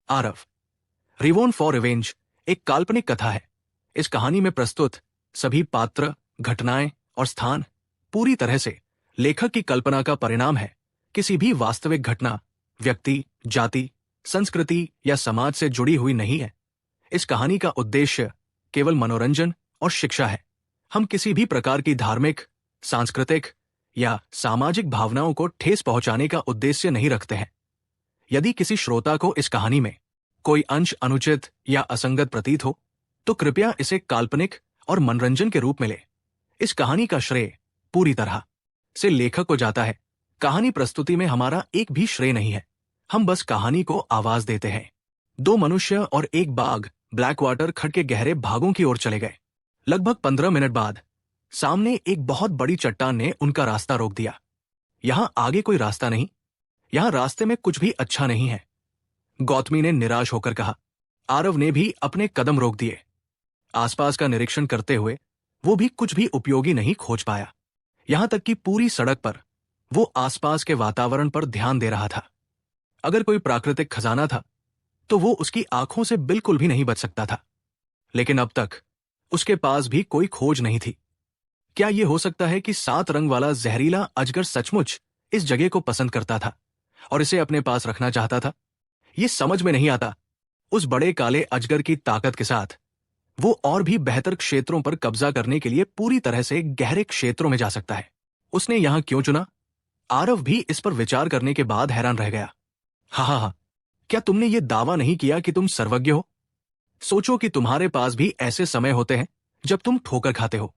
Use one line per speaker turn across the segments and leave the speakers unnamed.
Aarav. रिवोन for revenge एक काल्पनिक कथा है। इस कहानी में प्रस्तुत सभी पात्र, घटनाएं और स्थान पूरी तरह से लेखक की कल्पना का परिणाम है, किसी भी वास्तविक घटना, व्यक्ति, जाति, संस्कृति या समाज से जुड़ी हुई नहीं है। इस कहानी का उद्देश्य केवल मनोरंजन और शिक्षा है। हम किसी भी प्रकार की धार्मिक, सांस्कृतिक या सामाजिक भावनाओं को ठेस पहुंचाने का उद्देश्य नहीं रखते हैं। यदि किसी श्रोता को इस कहानी में कोई अंश अनुचित या असंगत प्रतीत हो, तो कृपया इसे काल्पनिक और मनोरंजन के रूप में ले। इस कहानी का श्रेय पूरी तरह से लेखक को जाता है। कहानी प्रस्तुति में हमारा एक भी श्रेय नहीं है। हम बस कहानी को आवाज देते हैं। दो मनुष्य और एक बाघ ब्लैक वाटर खड्ड के गहरे भागों की ओर चले गए। लगभग 15 मिनट बाद सामने एक बहुत बड़ी चट्टान ने उनका रास्ता रोक दिया। यहां आगे कोई रास्ता नहीं, यहां रास्ते में कुछ भी अच्छा नहीं है, गौतमी ने निराश होकर कहा। आरव ने भी अपने कदम रोक दिए। आसपास का निरीक्षण करते हुए वो भी कुछ भी उपयोगी नहीं खोज पाया। यहां तक कि पूरी सड़क पर वो आसपास के वातावरण पर ध्यान दे रहा था। अगर कोई प्राकृतिक खजाना था तो वो उसकी आंखों से बिल्कुल भी नहीं बच सकता था, लेकिन अब तक उसके पास भी कोई खोज नहीं थी। क्या यह हो सकता है कि 7 रंग वाला जहरीला अजगर सचमुच इस जगह को पसंद करता था और इसे अपने पास रखना चाहता था? ये समझ में नहीं आता। उस बड़े काले अजगर की ताकत के साथ वो और भी बेहतर क्षेत्रों पर कब्जा करने के लिए पूरी तरह से गहरे क्षेत्रों में जा सकता है। उसने यहां क्यों चुना? आरव भी इस पर विचार करने के बाद हैरान रह गया। हा, क्या तुमने ये दावा नहीं किया कि तुम सर्वज्ञ हो? सोचो कि तुम्हारे पास भी ऐसे समय होते हैं जब तुम ठोकर खाते हो।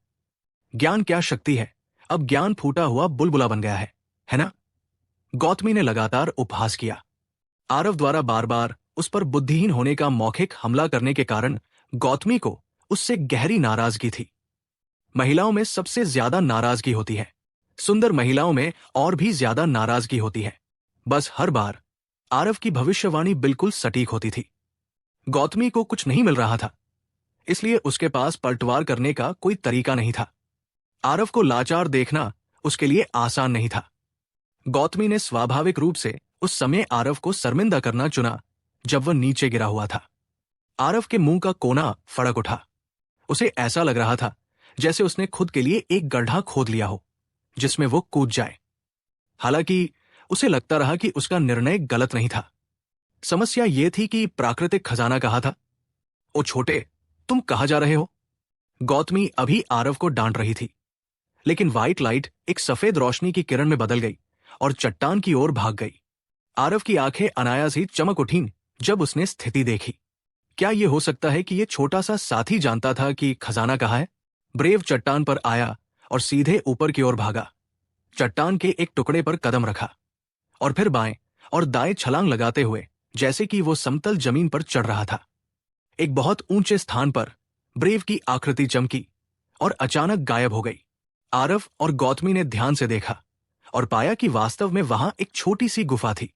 ज्ञान क्या शक्ति है! अब ज्ञान फूटा हुआ बुलबुला बन गया है ना? गौतमी ने लगातार उपहास किया। आरव द्वारा बार बार उस पर बुद्धिहीन होने का मौखिक हमला करने के कारण गौतमी को उससे गहरी नाराजगी थी। महिलाओं में सबसे ज्यादा नाराजगी होती है। सुंदर महिलाओं में और भी ज्यादा नाराजगी होती है। बस हर बार आरव की भविष्यवाणी बिल्कुल सटीक होती थी। गौतमी को कुछ नहीं मिल रहा था, इसलिए उसके पास पलटवार करने का कोई तरीका नहीं था। आरव को लाचार देखना उसके लिए आसान नहीं था। गौतमी ने स्वाभाविक रूप से उस समय आरव को शर्मिंदा करना चुना जब वह नीचे गिरा हुआ था। आरव के मुंह का कोना फड़क उठा। उसे ऐसा लग रहा था जैसे उसने खुद के लिए एक गड्ढा खोद लिया हो जिसमें वो कूद जाए। हालांकि उसे लगता रहा कि उसका निर्णय गलत नहीं था। समस्या यह थी कि प्राकृतिक खजाना कहाँ था? ओ छोटे, तुम कहाँ जा रहे हो? गौतमी अभी आरव को डांट रही थी, लेकिन व्हाइट लाइट एक सफेद रोशनी की किरण में बदल गई और चट्टान की ओर भाग गई। आरव की आंखें अनायास ही चमक उठीं जब उसने स्थिति देखी। क्या यह हो सकता है कि यह छोटा सा साथी जानता था कि खजाना कहाँ है? ब्रेव चट्टान पर आया और सीधे ऊपर की ओर भागा। चट्टान के एक टुकड़े पर कदम रखा और फिर बाएं और दाएं छलांग लगाते हुए जैसे कि वो समतल जमीन पर चढ़ रहा था। एक बहुत ऊंचे स्थान पर ब्रेव की आकृति चमकी और अचानक गायब हो गई। आरव और गौतमी ने ध्यान से देखा और पाया कि वास्तव में वहां एक छोटी सी गुफा थी।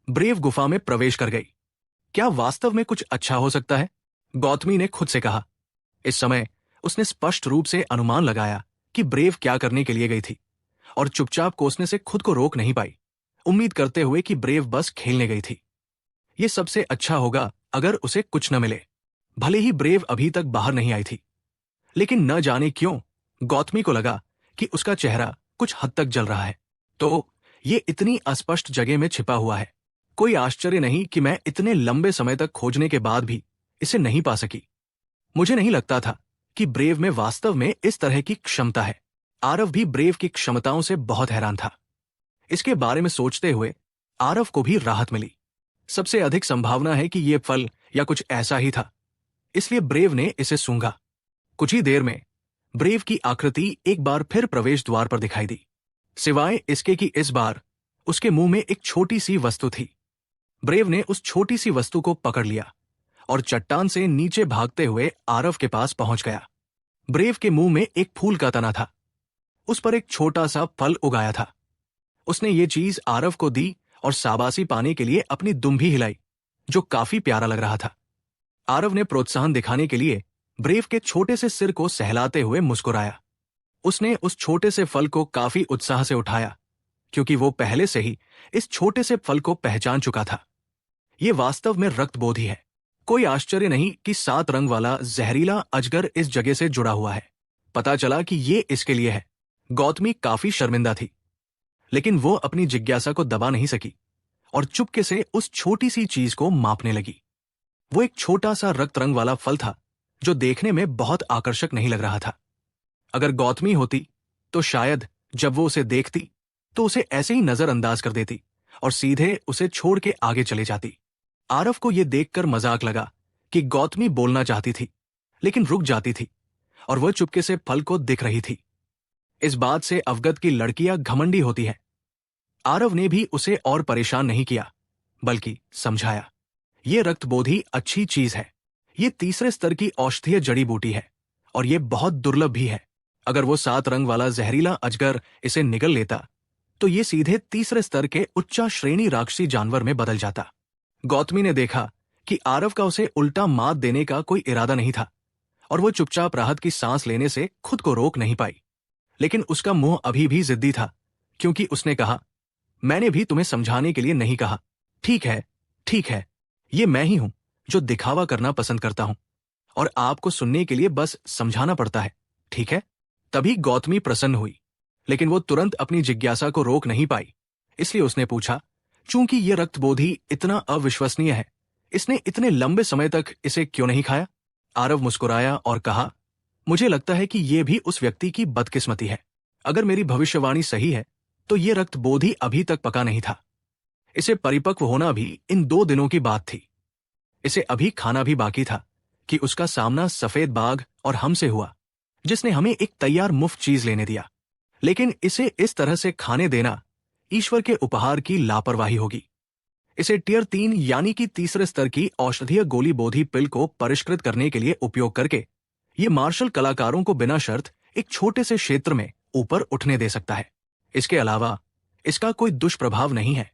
ब्रेव गुफा में प्रवेश कर गई। क्या वास्तव में कुछ अच्छा हो सकता है? गौतमी ने खुद से कहा। इस समय उसने स्पष्ट रूप से अनुमान लगाया कि ब्रेव क्या करने के लिए गई थी और चुपचाप कोसने से खुद को रोक नहीं पाई, उम्मीद करते हुए कि ब्रेव बस खेलने गई थी। यह सबसे अच्छा होगा अगर उसे कुछ न मिले। भले ही ब्रेव अभी तक बाहर नहीं आई थी, लेकिन न जाने क्यों गौतमी को लगा कि उसका चेहरा कुछ हद तक जल रहा है। तो ये इतनी अस्पष्ट जगह में छिपा हुआ है। कोई आश्चर्य नहीं कि मैं इतने लंबे समय तक खोजने के बाद भी इसे नहीं पा सकी। मुझे नहीं लगता था कि ब्रेव में वास्तव में इस तरह की क्षमता है। आरव भी ब्रेव की क्षमताओं से बहुत हैरान था। इसके बारे में सोचते हुए आरव को भी राहत मिली। सबसे अधिक संभावना है कि यह फल या कुछ ऐसा ही था, इसलिए ब्रेव ने इसे सूंघा। कुछ ही देर में ब्रेव की आकृति एक बार फिर प्रवेश द्वार पर दिखाई दी, सिवाय इसके कि इस बार उसके मुंह में एक छोटी सी वस्तु थी। ब्रेव ने उस छोटी सी वस्तु को पकड़ लिया और चट्टान से नीचे भागते हुए आरव के पास पहुंच गया। ब्रेव के मुंह में एक फूल का तना था। उस पर एक छोटा सा फल उगाया था। उसने ये चीज आरव को दी और शाबाशी पाने के लिए अपनी दुम भी हिलाई, जो काफी प्यारा लग रहा था। आरव ने प्रोत्साहन दिखाने के लिए ब्रेव के छोटे से सिर को सहलाते हुए मुस्कुराया। उसने उस छोटे से फल को काफी उत्साह से उठाया, क्योंकि वो पहले से ही इस छोटे से फल को पहचान चुका था। ये वास्तव में रक्तबोधी है। कोई आश्चर्य नहीं कि 7 रंग वाला जहरीला अजगर इस जगह से जुड़ा हुआ है। पता चला कि ये इसके लिए है। गौतमी काफी शर्मिंदा थी, लेकिन वो अपनी जिज्ञासा को दबा नहीं सकी और चुपके से उस छोटी सी चीज को मापने लगी। वो एक छोटा सा रक्त रंग वाला फल था जो देखने में बहुत आकर्षक नहीं लग रहा था। अगर गौतमी होती तो शायद जब वो उसे देखती तो उसे ऐसे ही नजरअंदाज कर देती और सीधे उसे छोड़ के आगे चले जाती। आरव को यह देखकर मजाक लगा कि गौतमी बोलना चाहती थी लेकिन रुक जाती थी और वह चुपके से फल को देख रही थी। इस बात से अवगत की लड़कियां घमंडी होती हैं। आरव ने भी उसे और परेशान नहीं किया, बल्कि समझाया, यह रक्तबोधी अच्छी चीज है। ये तीसरे स्तर की औषधीय जड़ी बूटी है और यह बहुत दुर्लभ भी है। अगर वो 7 रंग वाला जहरीला अजगर इसे निगल लेता तो ये सीधे तीसरे स्तर के उच्च श्रेणी राक्षसी जानवर में बदल जाता। गौतमी ने देखा कि आरव का उसे उल्टा मात देने का कोई इरादा नहीं था और वो चुपचाप राहत की सांस लेने से खुद को रोक नहीं पाई। लेकिन उसका मुंह अभी भी जिद्दी था, क्योंकि उसने कहा, मैंने भी तुम्हें समझाने के लिए नहीं कहा। ठीक है, ये मैं ही हूं जो दिखावा करना पसंद करता हूं और आपको सुनने के लिए बस समझाना पड़ता है, ठीक है? तभी गौतमी प्रसन्न हुई, लेकिन वो तुरंत अपनी जिज्ञासा को रोक नहीं पाई। इसलिए उसने पूछा, चूंकि ये रक्तबोधी इतना अविश्वसनीय है, इसने इतने लंबे समय तक इसे क्यों नहीं खाया? आरव मुस्कुराया और कहा, मुझे लगता है कि यह भी उस व्यक्ति की बदकिस्मती है। अगर मेरी भविष्यवाणी सही है तो ये रक्तबोधी अभी तक पका नहीं था। इसे परिपक्व होना भी इन 2 दिनों की बात थी। इसे अभी खाना भी बाकी था कि उसका सामना सफेद बाघ और हमसे हुआ, जिसने हमें एक तैयार मुफ्त चीज लेने दिया। लेकिन इसे इस तरह से खाने देना ईश्वर के उपहार की लापरवाही होगी। इसे टियर 3 यानी कि तीसरे स्तर की औषधीय गोली बोधी पिल को परिष्कृत करने के लिए उपयोग करके ये मार्शल कलाकारों को बिना शर्त एक छोटे से क्षेत्र में ऊपर उठने दे सकता है। इसके अलावा इसका कोई दुष्प्रभाव नहीं है।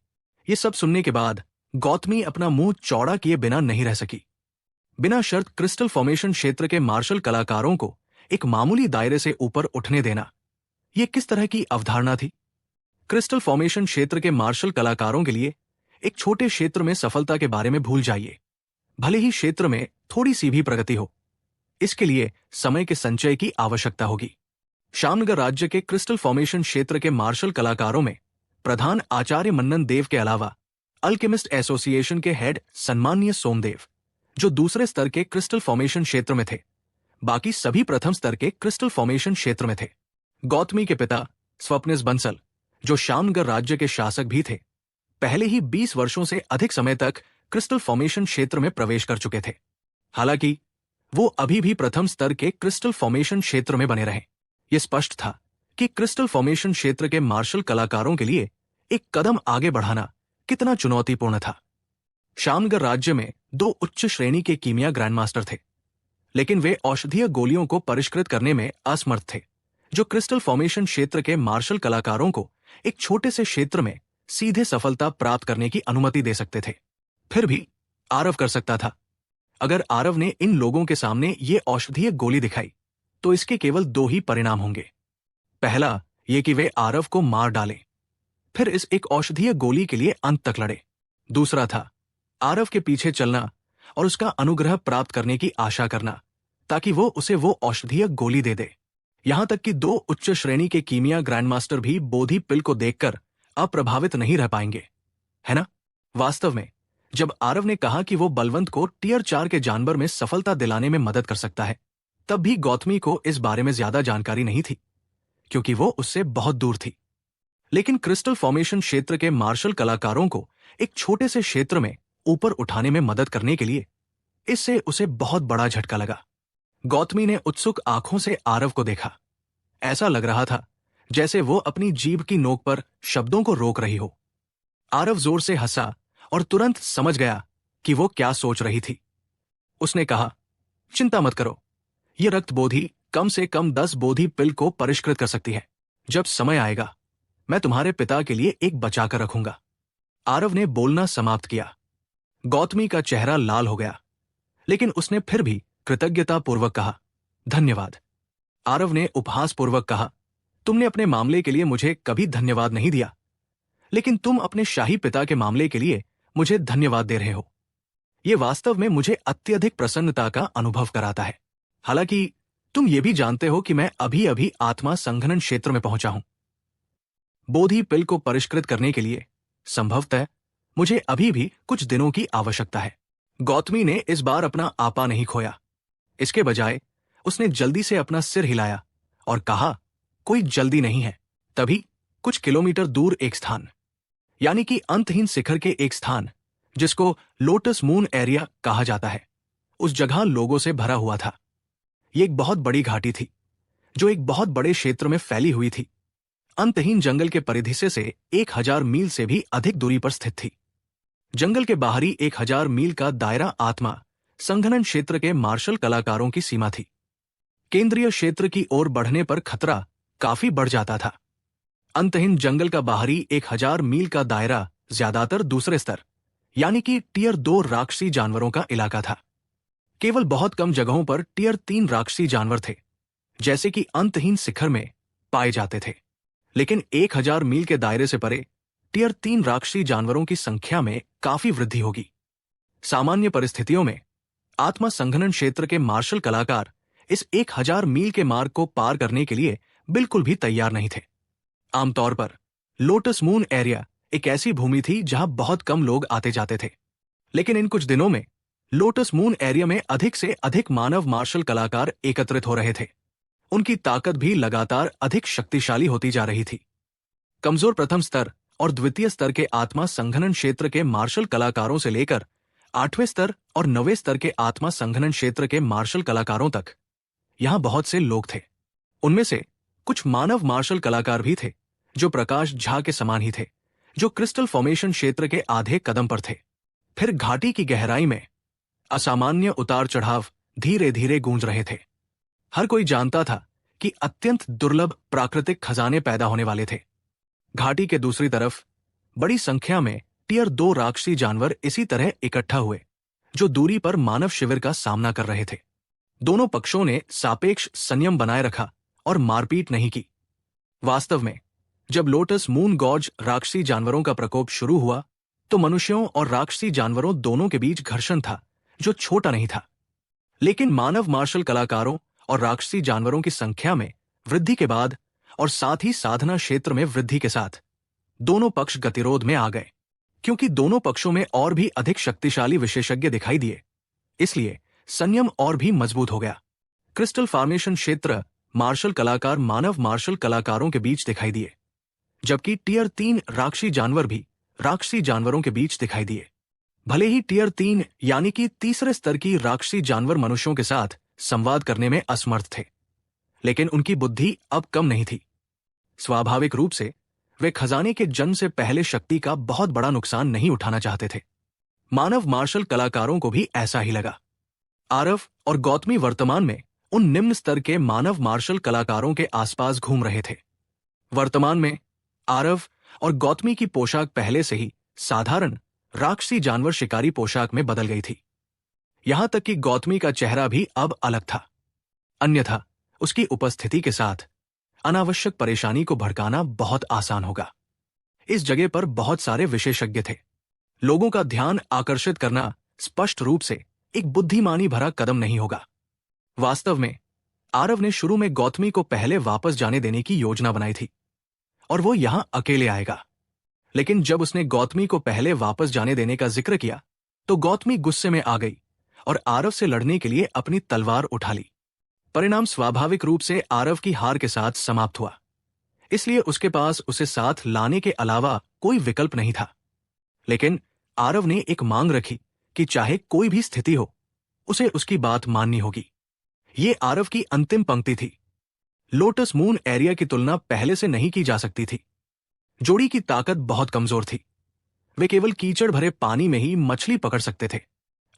ये सब सुनने के बाद गौतमी अपना मुंह चौड़ा किए बिना नहीं रह सकी। बिना शर्त क्रिस्टल फॉर्मेशन क्षेत्र के मार्शल कलाकारों को एक मामूली दायरे से ऊपर उठने देना, यह किस तरह की अवधारणा थी? क्रिस्टल फॉर्मेशन क्षेत्र के मार्शल कलाकारों के लिए एक छोटे क्षेत्र में सफलता के बारे में भूल जाइए, भले ही क्षेत्र में थोड़ी सी भी प्रगति हो। इसके लिए समय के संचय की आवश्यकता होगी। श्यामनगर राज्य के क्रिस्टल फॉर्मेशन क्षेत्र के मार्शल कलाकारों में प्रधान आचार्य मन्नन देव के अलावा अल्केमिस्ट एसोसिएशन के हेड सम्मानीय सोमदेव, जो दूसरे स्तर के क्रिस्टल फॉर्मेशन क्षेत्र में थे, बाकी सभी प्रथम स्तर के क्रिस्टल फॉर्मेशन क्षेत्र में थे। गौतमी के पिता स्वप्निस बंसल, जो श्यामनगर राज्य के शासक भी थे, पहले ही 20 वर्षों से अधिक समय तक क्रिस्टल फॉर्मेशन क्षेत्र में प्रवेश कर चुके थे। हालांकि वो अभी भी प्रथम स्तर के क्रिस्टल फॉर्मेशन क्षेत्र में बने रहे। यह स्पष्ट था कि क्रिस्टल फॉर्मेशन क्षेत्र के मार्शल कलाकारों के लिए एक कदम आगे बढ़ाना कितना चुनौतीपूर्ण था। श्यामनगर राज्य में 2 उच्च श्रेणी के कीमिया ग्रैंडमास्टर थे, लेकिन वे औषधीय गोलियों को परिष्कृत करने में असमर्थ थे, जो क्रिस्टल फॉर्मेशन क्षेत्र के मार्शल कलाकारों को एक छोटे से क्षेत्र में सीधे सफलता प्राप्त करने की अनुमति दे सकते थे। फिर भी आरव कर सकता था। अगर आरव ने इन लोगों के सामने ये औषधीय गोली दिखाई तो इसके केवल 2 ही परिणाम होंगे। पहला, ये कि वे आरव को मार डालें, फिर इस एक औषधीय गोली के लिए अंत तक लड़े। दूसरा था आरव के पीछे चलना और उसका अनुग्रह प्राप्त करने की आशा करना, ताकि वो उसे वो औषधीय गोली दे दे। यहां तक कि 2 उच्च श्रेणी के कीमिया ग्रैंडमास्टर भी बोधी पिल को देखकर अप्रभावित नहीं रह पाएंगे, है ना? वास्तव में जब आरव ने कहा कि वो बलवंत को टियर 4 के जानवर में सफलता दिलाने में मदद कर सकता है, तब भी गौतमी को इस बारे में ज्यादा जानकारी नहीं थी, क्योंकि वो उससे बहुत दूर थी। लेकिन क्रिस्टल फॉर्मेशन क्षेत्र के मार्शल कलाकारों को एक छोटे से क्षेत्र में ऊपर उठाने में मदद करने के लिए इससे उसे बहुत बड़ा झटका लगा। गौतमी ने उत्सुक आंखों से आरव को देखा। ऐसा लग रहा था जैसे वो अपनी जीभ की नोक पर शब्दों को रोक रही हो। आरव जोर से हंसा और तुरंत समझ गया कि वो क्या सोच रही थी। उसने कहा, चिंता मत करो, ये रक्त बोधी कम से कम 10 बोधी पिल को परिष्कृत कर सकती है। जब समय आएगा मैं तुम्हारे पिता के लिए एक बचा कर रखूंगा। आरव ने बोलना समाप्त किया। गौतमी का चेहरा लाल हो गया, लेकिन उसने फिर भी कृतज्ञतापूर्वक कहा, धन्यवाद। आरव ने उपहासपूर्वक कहा, तुमने अपने मामले के लिए मुझे कभी धन्यवाद नहीं दिया, लेकिन तुम अपने शाही पिता के मामले के लिए मुझे धन्यवाद दे रहे हो। ये वास्तव में मुझे अत्यधिक प्रसन्नता का अनुभव कराता है। हालांकि तुम ये भी जानते हो कि मैं अभी अभी आत्मा संघनन क्षेत्र में पहुंचा हूं। बोधि पिल को परिष्कृत करने के लिए संभवतः मुझे अभी भी कुछ दिनों की आवश्यकता है। गौतमी ने इस बार अपना आपा नहीं खोया। इसके बजाय उसने जल्दी से अपना सिर हिलाया और कहा, कोई जल्दी नहीं है। तभी कुछ किलोमीटर दूर एक स्थान, यानी कि अंतहीन शिखर के एक स्थान, जिसको लोटस मून एरिया कहा जाता है, उस जगह लोगों से भरा हुआ था। ये एक बहुत बड़ी घाटी थी जो एक बहुत बड़े क्षेत्र में फैली हुई थी। अंतहीन जंगल के परिधिसे से 1000 मील से भी अधिक दूरी पर स्थित थी। जंगल के बाहरी 1000 मील का दायरा आत्मा संघनन क्षेत्र के मार्शल कलाकारों की सीमा थी। केंद्रीय क्षेत्र की ओर बढ़ने पर खतरा काफी बढ़ जाता था। अंतहीन जंगल का बाहरी 1000 मील का दायरा ज्यादातर दूसरे स्तर, यानी कि टियर 2 राक्षसी जानवरों का इलाका था। केवल बहुत कम जगहों पर टियर 3 राक्षसी जानवर थे, जैसे कि अंतहीन शिखर में पाए जाते थे। लेकिन 1000 मील के दायरे से परे टियर 3 राक्षसी जानवरों की संख्या में काफी वृद्धि होगी। सामान्य परिस्थितियों में आत्मा संघनन क्षेत्र के मार्शल कलाकार इस 1000 मील के मार्ग को पार करने के लिए बिल्कुल भी तैयार नहीं थे। आमतौर पर लोटस मून एरिया एक ऐसी भूमि थी जहां बहुत कम लोग आते जाते थे। लेकिन इन कुछ दिनों में लोटस मून एरिया में अधिक से अधिक मानव मार्शल कलाकार एकत्रित हो रहे थे। उनकी ताकत भी लगातार अधिक शक्तिशाली होती जा रही थी। कमजोर प्रथम स्तर और द्वितीय स्तर के आत्मा संघनन क्षेत्र के मार्शल कलाकारों से लेकर 8वें स्तर और 9वें स्तर के आत्मा संघनन क्षेत्र के मार्शल कलाकारों तक यहां बहुत से लोग थे। उनमें से कुछ मानव मार्शल कलाकार भी थे जो प्रकाश झा के समान ही थे, जो क्रिस्टल फॉर्मेशन क्षेत्र के आधे कदम पर थे। फिर घाटी की गहराई में असामान्य उतार चढ़ाव धीरे धीरे गूंज रहे थे। हर कोई जानता था कि अत्यंत दुर्लभ प्राकृतिक खजाने पैदा होने वाले थे। घाटी के दूसरी तरफ बड़ी संख्या में टियर 2 राक्षसी जानवर इसी तरह इकट्ठा हुए, जो दूरी पर मानव शिविर का सामना कर रहे थे। दोनों पक्षों ने सापेक्ष संयम बनाए रखा और मारपीट नहीं की। वास्तव में जब लोटस मून गॉर्ज राक्षसी जानवरों का प्रकोप शुरू हुआ तो मनुष्यों और राक्षसी जानवरों दोनों के बीच घर्षण था, जो छोटा नहीं था। लेकिन मानव मार्शल कलाकारों और राक्षसी जानवरों की संख्या में वृद्धि के बाद और साथ ही साधना क्षेत्र में वृद्धि के साथ दोनों पक्ष गतिरोध में आ गए। क्योंकि दोनों पक्षों में और भी अधिक शक्तिशाली विशेषज्ञ दिखाई दिए, इसलिए संयम और भी मजबूत हो गया। क्रिस्टल फॉर्मेशन क्षेत्र मार्शल कलाकार मानव मार्शल कलाकारों के बीच दिखाई दिए, जबकि टियर 3 राक्षसी जानवर भी राक्षसी जानवरों के बीच दिखाई दिए। भले ही टियर 3 यानी कि तीसरे स्तर की राक्षसी जानवर मनुष्यों के साथ संवाद करने में असमर्थ थे, लेकिन उनकी बुद्धि अब कम नहीं थी। स्वाभाविक रूप से वे खजाने के जन्म से पहले शक्ति का बहुत बड़ा नुकसान नहीं उठाना चाहते थे। मानव मार्शल कलाकारों को भी ऐसा ही लगा। आरव और गौतमी वर्तमान में उन निम्न स्तर के मानव मार्शल कलाकारों के आसपास घूम रहे थे। वर्तमान में आरव और गौतमी की पोशाक पहले से ही साधारण राक्षसी जानवर शिकारी पोशाक में बदल गई थी। यहां तक कि गौतमी का चेहरा भी अब अलग था। अन्यथा उसकी उपस्थिति के साथ अनावश्यक परेशानी को भड़काना बहुत आसान होगा। इस जगह पर बहुत सारे विशेषज्ञ थे। लोगों का ध्यान आकर्षित करना स्पष्ट रूप से एक बुद्धिमानी भरा कदम नहीं होगा। वास्तव में आरव ने शुरू में गौतमी को पहले वापस जाने देने की योजना बनाई थी और वो यहां अकेले आएगा। लेकिन जब उसने गौतमी को पहले वापस जाने देने का जिक्र किया तो गौतमी गुस्से में आ गई और आरव से लड़ने के लिए अपनी तलवार उठा ली। परिणाम स्वाभाविक रूप से आरव की हार के साथ समाप्त हुआ। इसलिए उसके पास उसे साथ लाने के अलावा कोई विकल्प नहीं था। लेकिन आरव ने एक मांग रखी कि चाहे कोई भी स्थिति हो, उसे उसकी बात माननी होगी। ये आरव की अंतिम पंक्ति थी। लोटस मून एरिया की तुलना पहले से नहीं की जा सकती थी। जोड़ी की ताकत बहुत कमजोर थी। वे केवल कीचड़ भरे पानी में ही मछली पकड़ सकते थे।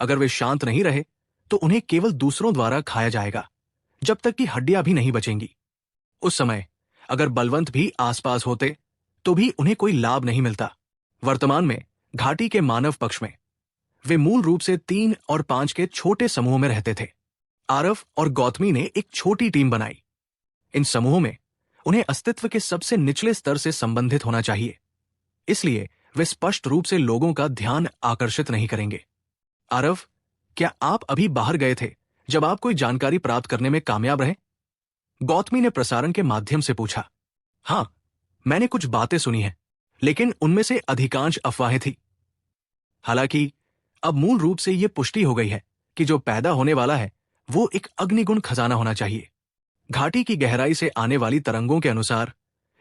अगर वे शांत नहीं रहे तो उन्हें केवल दूसरों द्वारा खाया जाएगा, जब तक कि हड्डियां भी नहीं बचेंगी। उस समय अगर बलवंत भी आसपास होते तो भी उन्हें कोई लाभ नहीं मिलता। वर्तमान में घाटी के मानव पक्ष में वे मूल रूप से 3 और 5 के छोटे समूहों में रहते थे। आरव और गौतमी ने एक छोटी टीम बनाई। इन समूहों में उन्हें अस्तित्व के सबसे निचले स्तर से संबंधित होना चाहिए, इसलिए वे स्पष्ट रूप से लोगों का ध्यान आकर्षित नहीं करेंगे। आरव, क्या आप अभी बाहर गए थे जब आप कोई जानकारी प्राप्त करने में कामयाब रहे? गौतमी ने प्रसारण के माध्यम से पूछा। हाँ, मैंने कुछ बातें सुनी हैं, लेकिन उनमें से अधिकांश अफवाहें थी। हालांकि अब मूल रूप से यह पुष्टि हो गई है कि जो पैदा होने वाला है वो एक अग्निगुण खजाना होना चाहिए। घाटी की गहराई से आने वाली तरंगों के अनुसार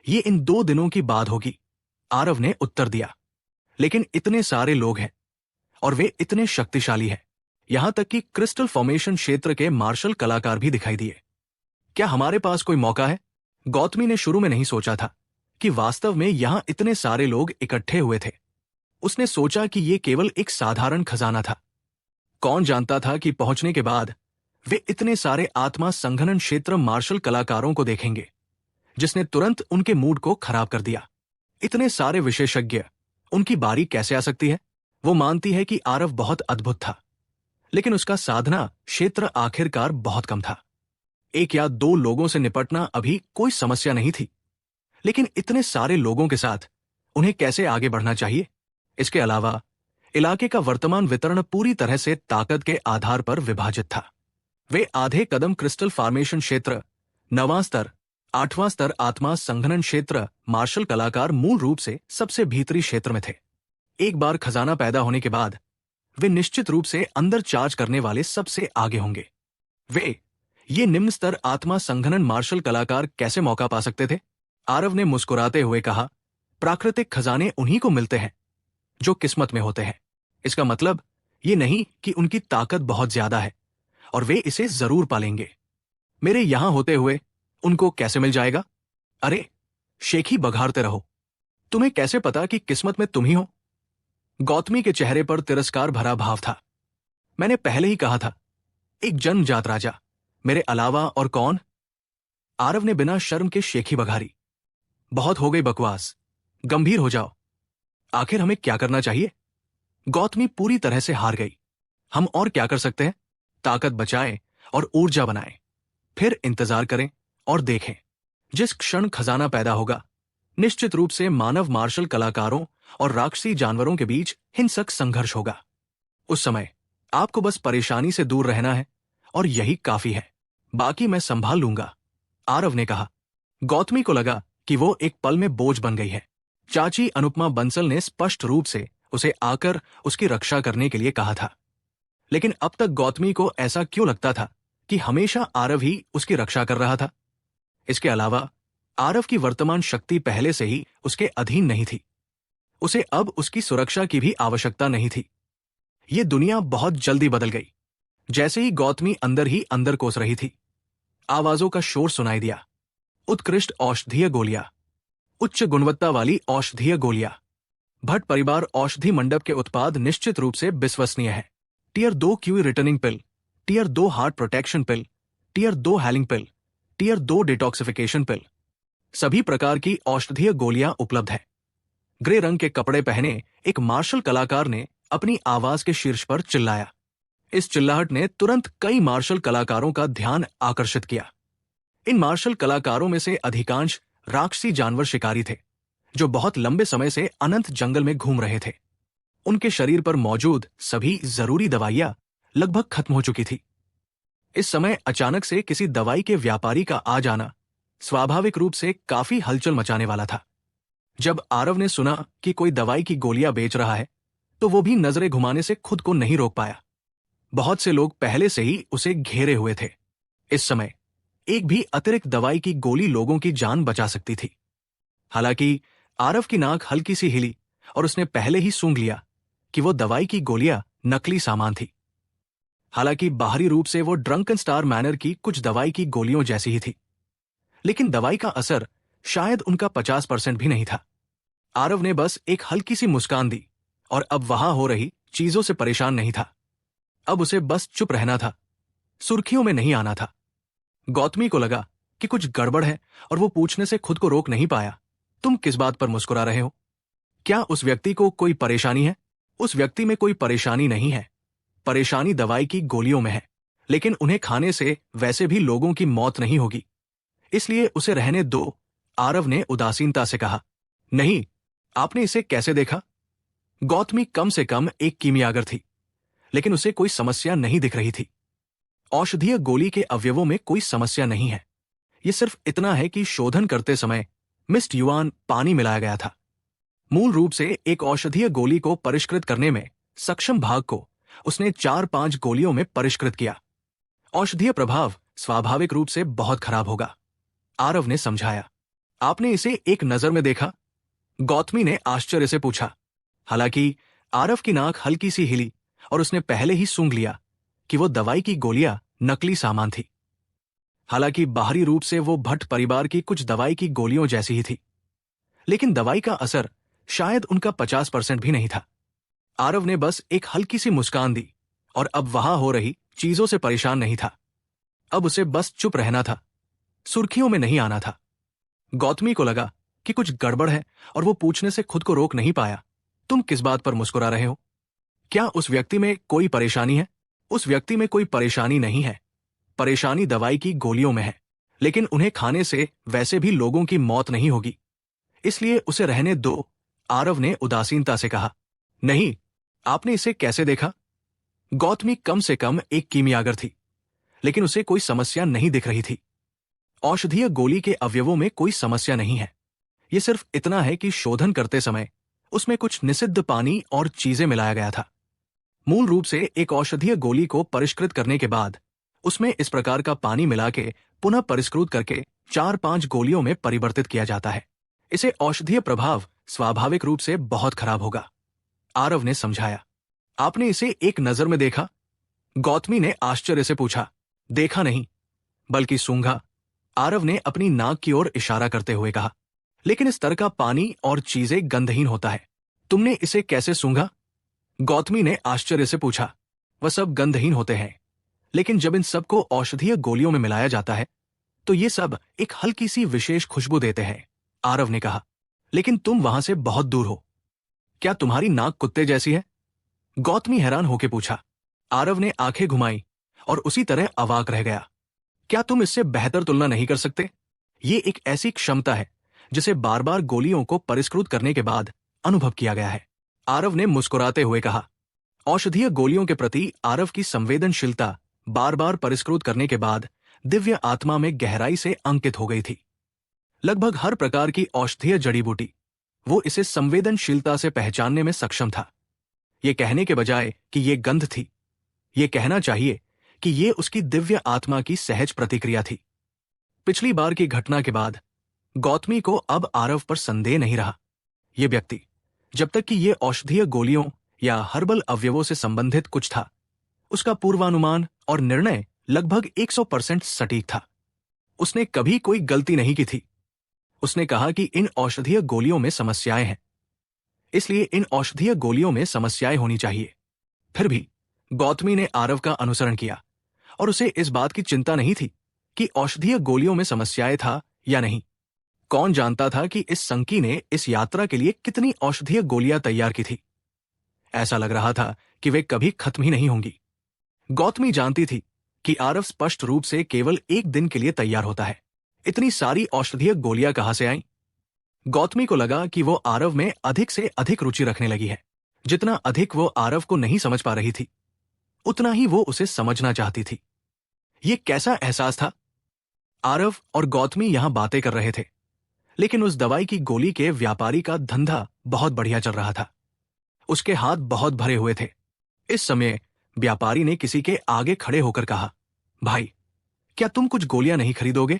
ये इन 2 दिनों की बात होगी, आरव ने उत्तर दिया। लेकिन इतने सारे लोग हैं और वे इतने शक्तिशाली हैं, यहां तक कि क्रिस्टल फॉर्मेशन क्षेत्र के मार्शल कलाकार भी दिखाई दिए। क्या हमारे पास कोई मौका है? गौतमी ने शुरू में नहीं सोचा था कि वास्तव में यहां इतने सारे लोग इकट्ठे हुए थे। उसने सोचा कि यह केवल एक साधारण खजाना था। कौन जानता था कि पहुंचने के बाद वे इतने सारे आत्मा संघनन क्षेत्र मार्शल कलाकारों को देखेंगे, जिसने तुरंत उनके मूड को खराब कर दिया। इतने सारे विशेषज्ञ, उनकी बारी कैसे आ सकती है? वो मानती है कि आरव बहुत अद्भुत था, लेकिन उसका साधना क्षेत्र आखिरकार बहुत कम था। 1 या 2 लोगों से निपटना अभी कोई समस्या नहीं थी, लेकिन इतने सारे लोगों के साथ उन्हें कैसे आगे बढ़ना चाहिए? इसके अलावा इलाके का वर्तमान वितरण पूरी तरह से ताकत के आधार पर विभाजित था। वे आधे कदम क्रिस्टल फॉर्मेशन क्षेत्र, 9वां स्तर, 8वां स्तर आत्मा संघनन क्षेत्र मार्शल कलाकार मूल रूप से सबसे भीतरी क्षेत्र में थे। एक बार खजाना पैदा होने के बाद वे निश्चित रूप से अंदर चार्ज करने वाले सबसे आगे होंगे। ये निम्न स्तर आत्मा संघनन मार्शल कलाकार कैसे मौका पा सकते थे? आरव ने मुस्कुराते हुए कहा, प्राकृतिक खजाने उन्हीं को मिलते हैं जो किस्मत में होते हैं। इसका मतलब ये नहीं कि उनकी ताकत बहुत ज्यादा है और वे इसे जरूर पालेंगे। मेरे यहां होते हुए उनको कैसे मिल जाएगा? अरे, शेखी बघारते रहो। तुम्हें कैसे पता कि किस्मत में तुम ही हो? गौतमी के चेहरे पर तिरस्कार भरा भाव था। मैंने पहले ही कहा था, एक जन्मजात राजा, मेरे अलावा और कौन? आरव ने बिना शर्म के शेखी बघारी। बहुत हो गई बकवास, गंभीर हो जाओ। आखिर हमें क्या करना चाहिए? गौतमी पूरी तरह से हार गई। हम और क्या कर सकते हैं? ताकत बचाएं और ऊर्जा बनाएं, फिर इंतजार करें और देखें। जिस क्षण खजाना पैदा होगा, निश्चित रूप से मानव मार्शल कलाकारों और राक्षसी जानवरों के बीच हिंसक संघर्ष होगा। उस समय आपको बस परेशानी से दूर रहना है और यही काफी है। बाकी मैं संभाल लूंगा, आरव ने कहा। गौतमी को लगा कि वो एक पल में बोझ बन गई है। चाची अनुपमा बंसल ने स्पष्ट रूप से उसे आकर उसकी रक्षा करने के लिए कहा था, लेकिन अब तक गौतमी को ऐसा क्यों लगता था कि हमेशा आरव ही उसकी रक्षा कर रहा था? इसके अलावा आरव की वर्तमान शक्ति पहले से ही उसके अधीन नहीं थी। उसे अब उसकी सुरक्षा की भी आवश्यकता नहीं थी। ये दुनिया बहुत जल्दी बदल गई। जैसे ही गौतमी अंदर ही अंदर कोस रही थी, आवाजों का शोर सुनाई दिया। उत्कृष्ट औषधीय गोलियां, उच्च गुणवत्ता वाली औषधीय गोलियां। भट्ट परिवार औषधि मंडप के उत्पाद निश्चित रूप से विश्वसनीय है। टियर 2 क्यूई रिटर्निंग पिल, टियर 2 हार्ट प्रोटेक्शन पिल, टियर 2 हैलिंग पिल, टियर 2 डिटॉक्सिफिकेशन पिल। सभी प्रकार की औषधीय गोलियां उपलब्ध है। ग्रे रंग के कपड़े पहने एक मार्शल कलाकार ने अपनी आवाज के शीर्ष पर चिल्लाया। इस चिल्लाहट ने तुरंत कई मार्शल कलाकारों का ध्यान आकर्षित किया। इन मार्शल कलाकारों में से अधिकांश राक्षसी जानवर शिकारी थे, जो बहुत लंबे समय से अनंत जंगल में घूम रहे थे। उनके शरीर पर मौजूद सभी जरूरी दवाइयां लगभग खत्म हो चुकी थी। इस समय अचानक से किसी दवाई के व्यापारी का आ जाना स्वाभाविक रूप से काफी हलचल मचाने वाला था। जब आरव ने सुना कि कोई दवाई की गोलियां बेच रहा है, तो वो भी नजरें घुमाने से खुद को नहीं रोक पाया। बहुत से लोग पहले से ही उसे घेरे हुए थे। इस समय एक भी अतिरिक्त दवाई की गोली लोगों की जान बचा सकती थी। हालांकि आरव की नाक हल्की सी हिली और उसने पहले ही सूंघ लिया कि वो दवाई की गोलियां नकली सामान थी। हालांकि बाहरी रूप से वो ड्रंकन स्टार मैनर की कुछ दवाई की गोलियों जैसी ही थी, लेकिन दवाई का असर शायद उनका 50% भी नहीं था। आरव ने बस एक हल्की सी मुस्कान दी और अब वहां हो रही चीजों से परेशान नहीं था। अब उसे बस चुप रहना था, सुर्खियों में नहीं आना था। गौतमी को लगा कि कुछ गड़बड़ है और वो पूछने से खुद को रोक नहीं पाया, तुम किस बात पर मुस्कुरा रहे हो? क्या उस व्यक्ति को कोई परेशानी है? उस व्यक्ति में कोई परेशानी नहीं है। परेशानी दवाई की गोलियों में है, लेकिन उन्हें खाने से वैसे भी लोगों की मौत नहीं होगी, इसलिए उसे रहने दो, आरव ने उदासीनता से कहा। नहीं, आपने इसे कैसे देखा? गौतमी कम से कम एक कीमियागर थी, लेकिन उसे कोई समस्या नहीं दिख रही थी। औषधीय गोली के अवयवों में कोई समस्या नहीं है। ये सिर्फ इतना है कि शोधन करते समय मिस्ट युआन पानी मिलाया गया था। मूल रूप से एक औषधीय गोली को परिष्कृत करने में सक्षम भाग को उसने 4-5 गोलियों में परिष्कृत किया। औषधीय प्रभाव स्वाभाविक रूप से बहुत खराब होगा, आरव ने समझाया। आपने इसे एक नजर में देखा? गौतमी ने आश्चर्य से पूछा। हालांकि आरव की नाक हल्की सी हिली और उसने पहले ही सूंघ लिया कि वो दवाई की गोलियां नकली सामान थी। हालांकि बाहरी रूप से वो भट्ट परिवार की कुछ दवाई की गोलियों जैसी ही थी, लेकिन दवाई का असर शायद उनका 50% भी नहीं था। आरव ने बस एक हल्की सी मुस्कान दी और अब वहां हो रही चीजों से परेशान नहीं था। अब उसे बस चुप रहना था, सुर्खियों में नहीं आना था। गौतमी को लगा कि कुछ गड़बड़ है और वो पूछने से खुद को रोक नहीं पाया। तुम किस बात पर मुस्कुरा रहे हो? क्या उस व्यक्ति में कोई परेशानी है? उस व्यक्ति में कोई परेशानी नहीं है। परेशानी दवाई की गोलियों में है, लेकिन उन्हें खाने से वैसे भी लोगों की मौत नहीं होगी, इसलिए उसे रहने दो, आरव ने उदासीनता से कहा। नहीं, आपने इसे कैसे देखा? गौतमी कम से कम एक कीमियागर थी, लेकिन उसे कोई समस्या नहीं दिख रही थी। औषधीय गोली के अवयवों में कोई समस्या नहीं है। यह सिर्फ इतना है कि शोधन करते समय उसमें कुछ निषिद्ध पानी और चीजें मिलाया गया था। मूल रूप से एक औषधीय गोली को परिष्कृत करने के बाद उसमें इस प्रकार का पानी मिला के पुनः परिष्कृत करके 4-5 गोलियों में परिवर्तित किया जाता है। इसे औषधीय प्रभाव स्वाभाविक रूप से बहुत खराब होगा, आरव ने समझाया। आपने इसे एक नजर में देखा? गौतमी ने आश्चर्य से पूछा। देखा नहीं, बल्कि सूंघा, आरव ने अपनी नाक की ओर इशारा करते हुए कहा। लेकिन इस तरह का पानी और चीजें गंधहीन होता है। तुमने इसे कैसे सूंघा? गौतमी ने आश्चर्य से पूछा। वह सब गंधहीन होते हैं, लेकिन जब इन सब को औषधीय गोलियों में मिलाया जाता है तो ये सब एक हल्की सी विशेष खुशबू देते हैं, आरव ने कहा। लेकिन तुम वहां से बहुत दूर हो, क्या तुम्हारी नाक कुत्ते जैसी है? गौतमी हैरान होकर पूछा। आरव ने आंखें घुमाई और उसी तरह अवाक रह गया। क्या तुम इससे बेहतर तुलना नहीं कर सकते? ये एक ऐसी क्षमता है जिसे बार बार गोलियों को परिष्कृत करने के बाद अनुभव किया गया है, आरव ने मुस्कुराते हुए कहा। औषधीय गोलियों के प्रति आरव की संवेदनशीलता बार बार परिष्कृत करने के बाद दिव्य आत्मा में गहराई से अंकित हो गई थी। लगभग हर प्रकार की औषधीय जड़ी बूटी वो इसे संवेदनशीलता से पहचानने में सक्षम था। ये कहने के बजाय कि ये गंध थी, ये कहना चाहिए कि ये उसकी दिव्य आत्मा की सहज प्रतिक्रिया थी। पिछली बार की घटना के बाद गौतमी को अब आरव पर संदेह नहीं रहा। ये व्यक्ति, जब तक कि ये औषधीय गोलियों या हर्बल अवयवों से संबंधित कुछ था, उसका पूर्वानुमान और निर्णय लगभग 100% सटीक था। उसने कभी कोई गलती नहीं की थी। उसने कहा कि इन औषधीय गोलियों में समस्याएं हैं, इसलिए इन औषधीय गोलियों में समस्याएं होनी चाहिए। फिर भी गौतमी ने आरव का अनुसरण किया और उसे इस बात की चिंता नहीं थी कि औषधीय गोलियों में समस्याएं था या नहीं। कौन जानता था कि इस संकी ने इस यात्रा के लिए कितनी औषधीय गोलियां तैयार की थी। ऐसा लग रहा था कि वे कभी खत्म ही नहीं होंगी। गौतमी जानती थी कि आरव स्पष्ट रूप से केवल एक दिन के लिए तैयार होता है। इतनी सारी औषधीय गोलियां कहां से आईं? गौतमी को लगा कि वो आरव में अधिक से अधिक रुचि रखने लगी है। जितना अधिक वो आरव को नहीं समझ पा रही थी, उतना ही वो उसे समझना चाहती थी। ये कैसा एहसास था? आरव और गौतमी यहां बातें कर रहे थे, लेकिन उस दवाई की गोली के व्यापारी का धंधा बहुत बढ़िया चल रहा था। उसके हाथ बहुत भरे हुए थे। इस समय व्यापारी ने किसी के आगे खड़े होकर कहा, भाई, क्या तुम कुछ गोलियां नहीं खरीदोगे?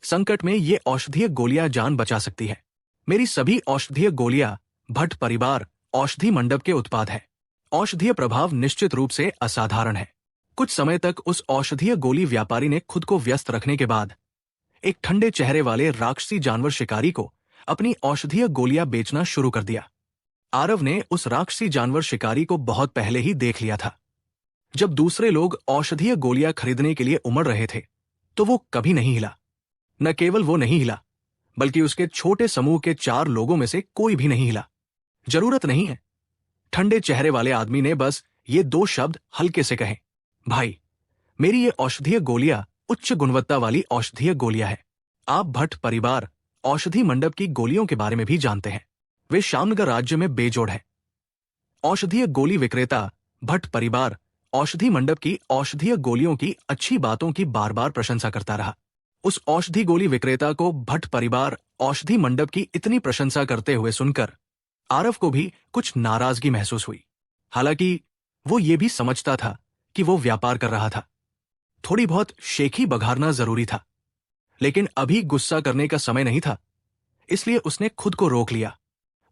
संकट में ये औषधीय गोलियां जान बचा सकती है। मेरी सभी औषधीय गोलियां भट्ट परिवार औषधि मंडप के उत्पाद है। औषधीय प्रभाव निश्चित रूप से असाधारण है। कुछ समय तक उस औषधीय गोली व्यापारी ने खुद को व्यस्त रखने के बाद एक ठंडे चेहरे वाले राक्षसी जानवर शिकारी को अपनी औषधीय गोलियां बेचना शुरू कर दिया। आरव ने उस राक्षसी जानवर शिकारी को बहुत पहले ही देख लिया था। जब दूसरे लोग औषधीय गोलियां खरीदने के लिए उमड़ रहे थे तो वो कभी नहीं हिला। न केवल वो नहीं हिला, बल्कि उसके छोटे समूह के 4 लोगों में से कोई भी नहीं हिला। जरूरत नहीं है। ठंडे चेहरे वाले आदमी ने बस ये 2 शब्द हल्के से कहे, भाई, मेरी ये औषधीय गोलियां उच्च गुणवत्ता वाली औषधीय गोलियां है। आप भट्ट परिवार औषधि मंडप की गोलियों के बारे में भी जानते हैं। वे श्यामनगर राज्य में बेजोड़ है। औषधीय गोली विक्रेता भट्ट परिवार औषधि मंडप की औषधीय गोलियों की अच्छी बातों की बार बार प्रशंसा करता रहा। उस औषधि गोली विक्रेता को भट्ट परिवार औषधि मंडप की इतनी प्रशंसा करते हुए सुनकर आरव को भी कुछ नाराजगी महसूस हुई। हालांकि वो ये भी समझता था कि वो व्यापार कर रहा था, थोड़ी बहुत शेखी बघारना जरूरी था, लेकिन अभी गुस्सा करने का समय नहीं था, इसलिए उसने खुद को रोक लिया।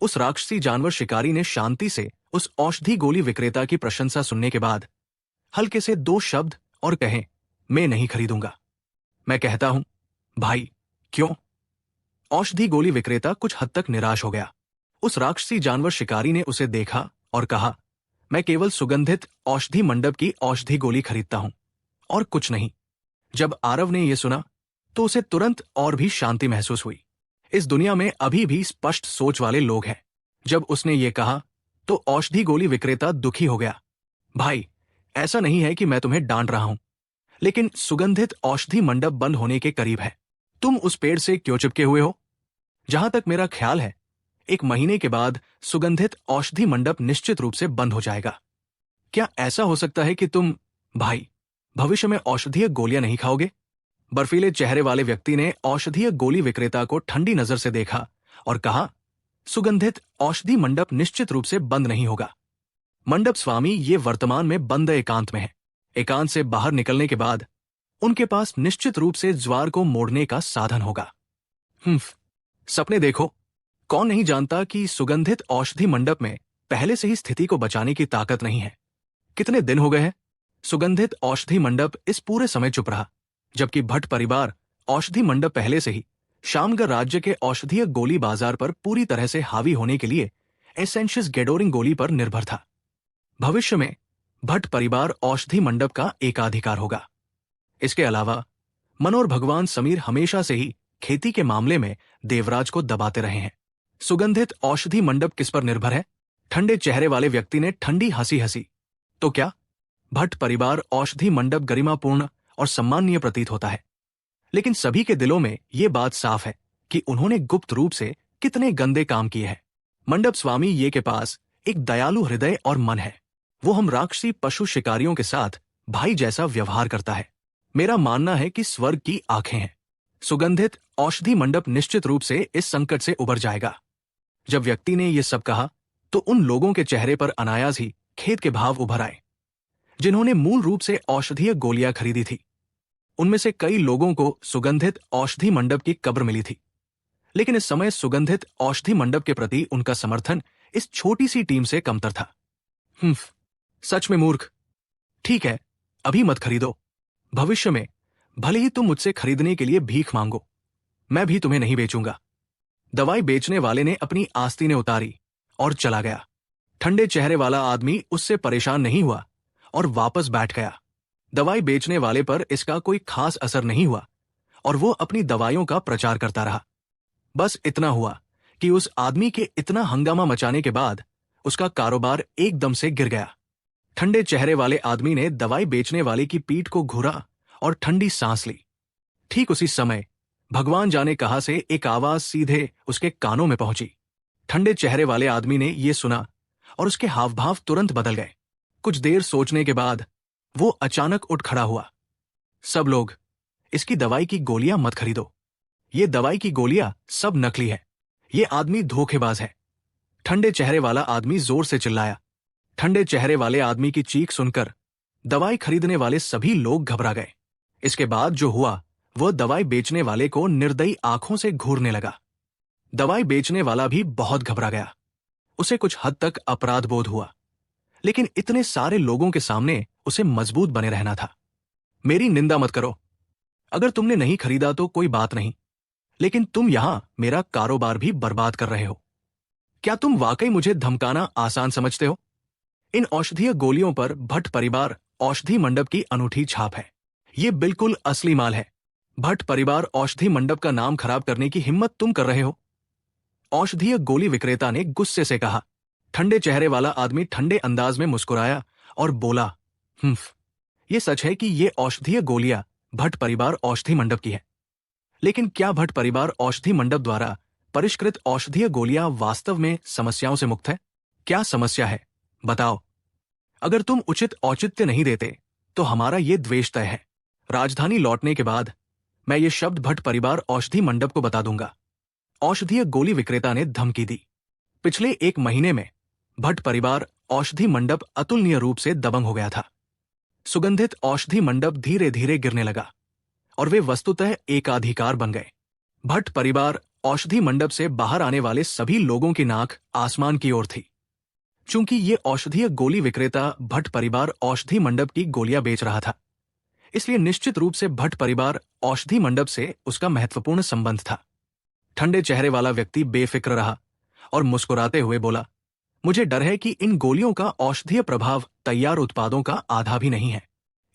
उस राक्षसी जानवर शिकारी ने शांति से उस औषधि गोली विक्रेता की प्रशंसा सुनने के बाद हल्के से 2 शब्द और कहे, मैं नहीं खरीदूंगा। मैं कहता हूं भाई। क्यों? औषधि गोली विक्रेता कुछ हद तक निराश हो गया। उस राक्षसी जानवर शिकारी ने उसे देखा और कहा, मैं केवल सुगंधित औषधि मंडप की औषधि गोली खरीदता हूं और कुछ नहीं। जब आरव ने यह सुना तो उसे तुरंत और भी शांति महसूस हुई। इस दुनिया में अभी भी स्पष्ट सोच वाले लोग हैं। जब उसने ये कहा तो औषधि गोली विक्रेता दुखी हो गया। भाई, ऐसा नहीं है कि मैं तुम्हें डांट रहा हूं, लेकिन सुगंधित औषधि मंडप बंद होने के करीब है। तुम उस पेड़ से क्यों चिपके हुए हो? जहां तक मेरा ख्याल है, 1 महीने के बाद सुगंधित औषधि मंडप निश्चित रूप से बंद हो जाएगा। क्या ऐसा हो सकता है कि तुम, भाई, भविष्य में औषधीय गोलियां नहीं खाओगे? बर्फीले चेहरे वाले व्यक्ति ने औषधीय गोली विक्रेता को ठंडी नजर से देखा और कहा, सुगंधित औषधि मंडप निश्चित रूप से बंद नहीं होगा। मंडप स्वामी ये वर्तमान में बंद एकांत में है। एकांत से बाहर निकलने के बाद उनके पास निश्चित रूप से ज्वार को मोड़ने का साधन होगा। सपने देखो। कौन नहीं जानता कि सुगंधित औषधि मंडप में पहले से ही स्थिति को बचाने की ताकत नहीं है। कितने दिन हो गए हैं सुगंधित औषधि मंडप इस पूरे समय चुप रहा, जबकि भट्ट परिवार औषधि मंडप पहले से ही शामगर राज्य के औषधीय गोली बाजार पर पूरी तरह से हावी होने के लिए एसेंशियस गेडोरिंग गोली पर निर्भर था। भविष्य में भट्ट परिवार औषधि मंडप का एकाधिकार होगा। इसके अलावा मनोर भगवान समीर हमेशा से ही खेती के मामले में देवराज को दबाते रहे हैं। सुगंधित औषधि मंडप किस पर निर्भर है? ठंडे चेहरे वाले व्यक्ति ने ठंडी हंसी हंसी। तो क्या भट्ट परिवार औषधि मंडप गरिमापूर्ण और सम्माननीय प्रतीत होता है, लेकिन सभी के दिलों में ये बात साफ है कि उन्होंने गुप्त रूप से कितने गंदे काम किए हैं। मंडप स्वामी ये के पास एक दयालु हृदय और मन है। वो हम राक्षसी पशु शिकारियों के साथ भाई जैसा व्यवहार करता है। मेरा मानना है कि स्वर्ग की आंखें हैं। सुगंधित औषधि मंडप निश्चित रूप से इस संकट से उबर जाएगा। जब व्यक्ति ने यह सब कहा तो उन लोगों के चेहरे पर अनायास ही खेद के भाव उभर आए जिन्होंने मूल रूप से औषधीय गोलियां खरीदी थी। उनमें से कई लोगों को सुगंधित औषधि मंडप की कब्र मिली थी, लेकिन इस समय सुगंधित औषधि मंडप के प्रति उनका समर्थन इस छोटी सी टीम से कमतर था। सच में मूर्ख। ठीक है, अभी मत खरीदो। भविष्य में भले ही तुम मुझसे खरीदने के लिए भीख मांगो, मैं भी तुम्हें नहीं बेचूंगा। दवाई बेचने वाले ने अपनी आस्तीनें उतारी और चला गया। ठंडे चेहरे वाला आदमी उससे परेशान नहीं हुआ और वापस बैठ गया। दवाई बेचने वाले पर इसका कोई खास असर नहीं हुआ और वो अपनी दवाइयों का प्रचार करता रहा। बस इतना हुआ कि उस आदमी के इतना हंगामा मचाने के बाद उसका कारोबार एकदम से गिर गया। ठंडे चेहरे वाले आदमी ने दवाई बेचने वाले की पीठ को घूरा और ठंडी सांस ली। ठीक उसी समय भगवान जाने कहां से एक आवाज सीधे उसके कानों में पहुंची। ठंडे चेहरे वाले आदमी ने यह सुना और उसके हाव भाव तुरंत बदल गए। कुछ देर सोचने के बाद वो अचानक उठ खड़ा हुआ। सब लोग, इसकी दवाई की गोलियां मत खरीदो। ये दवाई की गोलियां सब नकली है। ये आदमी धोखेबाज है। ठंडे चेहरे वाला आदमी जोर से चिल्लाया। ठंडे चेहरे वाले आदमी की चीख सुनकर दवाई खरीदने वाले सभी लोग घबरा गए। इसके बाद जो हुआ वह दवाई बेचने वाले को निर्दयी आंखों से घूरने लगा। दवाई बेचने वाला भी बहुत घबरा गया। उसे कुछ हद तक अपराध बोध हुआ, लेकिन इतने सारे लोगों के सामने उसे मजबूत बने रहना था। मेरी निंदा मत करो। अगर तुमने नहीं खरीदा तो कोई बात नहीं, लेकिन तुम यहां मेरा कारोबार भी बर्बाद कर रहे हो। क्या तुम वाकई मुझे धमकाना आसान समझते हो? इन औषधीय गोलियों पर भट्ट परिवार औषधि मंडप की अनूठी छाप है। ये बिल्कुल असली माल है। भट्ट परिवार औषधि मंडप का नाम खराब करने की हिम्मत तुम कर रहे हो? औषधीय गोली विक्रेता ने गुस्से से कहा। ठंडे चेहरे वाला आदमी ठंडे अंदाज में मुस्कुराया और बोला, ये सच है कि ये औषधीय गोलियां भट्ट परिवार औषधि मंडप की है, लेकिन क्या भट्ट परिवार औषधि मंडप द्वारा परिष्कृत औषधीय गोलियां वास्तव में समस्याओं से मुक्त है? क्या समस्या है बताओ। अगर तुम उचित औचित्य नहीं देते तो हमारा ये द्वेष तय है। राजधानी लौटने के बाद मैं ये शब्द भट्ट परिवार औषधि मंडप को बता दूंगा। औषधीय गोली विक्रेता ने धमकी दी। पिछले 1 महीने में भट्ट परिवार औषधि मंडप अतुलनीय रूप से दबंग हो गया था। सुगंधित औषधि मंडप धीरे धीरे गिरने लगा और वे वस्तुतः एकाधिकार बन गए। भट्ट परिवार औषधि मंडप से बाहर आने वाले सभी लोगों की नाक आसमान की ओर थी। चूंकि ये औषधीय गोली विक्रेता भट्ट परिवार औषधि मंडप की गोलियां बेच रहा था, इसलिए निश्चित रूप से भट्ट परिवार औषधि मंडप से उसका महत्वपूर्ण संबंध था। ठंडे चेहरे वाला व्यक्ति बेफिक्र रहा और मुस्कुराते हुए बोला, मुझे डर है कि इन गोलियों का औषधीय प्रभाव तैयार उत्पादों का आधा भी नहीं है।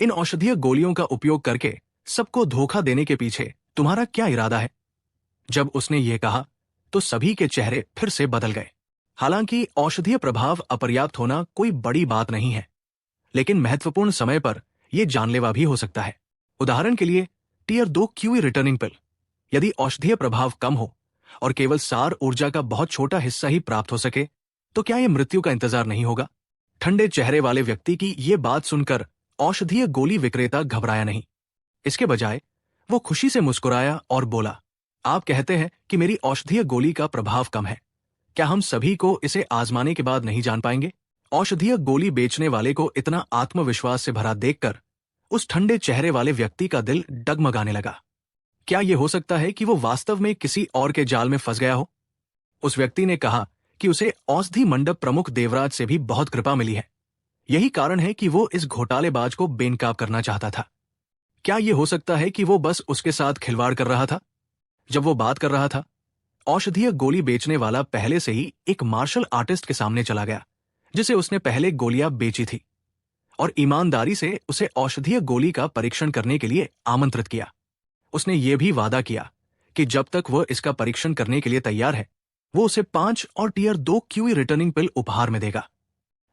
इन औषधीय गोलियों का उपयोग करके सबको धोखा देने के पीछे तुम्हारा क्या इरादा है? जब उसने ये कहा तो सभी के चेहरे फिर से बदल गए। हालांकि औषधीय प्रभाव अपर्याप्त होना कोई बड़ी बात नहीं है, लेकिन महत्वपूर्ण समय पर यह जानलेवा भी हो सकता है। उदाहरण के लिए टियर 2 क्यूई रिटर्निंग पिल। यदि औषधीय प्रभाव कम हो और केवल सार ऊर्जा का बहुत छोटा हिस्सा ही प्राप्त हो सके तो क्या यह मृत्यु का इंतजार नहीं होगा? ठंडे चेहरे वाले व्यक्ति की ये बात सुनकर औषधीय गोली विक्रेता घबराया नहीं। इसके बजाय वो खुशी से मुस्कुराया और बोला, आप कहते हैं कि मेरी औषधीय गोली का प्रभाव कम है। क्या हम सभी को इसे आजमाने के बाद नहीं जान पाएंगे? औषधीय गोली बेचने वाले को इतना आत्मविश्वास से भरा देखकर उस ठंडे चेहरे वाले व्यक्ति का दिल डगमगाने लगा। क्या यह हो सकता है कि वो वास्तव में किसी और के जाल में फंस गया हो? उस व्यक्ति ने कहा कि उसे औषधि मंडप प्रमुख देवराज से भी बहुत कृपा मिली है। यही कारण है कि वो इस घोटालेबाज को बेनकाब करना चाहता था। क्या यह हो सकता है कि वो बस उसके साथ खिलवाड़ कर रहा था? जब वो बात कर रहा था, औषधीय गोली बेचने वाला पहले से ही एक मार्शल आर्टिस्ट के सामने चला गया जिसे उसने पहले गोलियां बेची थी, और ईमानदारी से उसे औषधीय गोली का परीक्षण करने के लिए आमंत्रित किया। उसने ये भी वादा किया कि जब तक वह इसका परीक्षण करने के लिए तैयार है, वो उसे 5 और टियर 2 क्यूई रिटर्निंग पिल उपहार में देगा।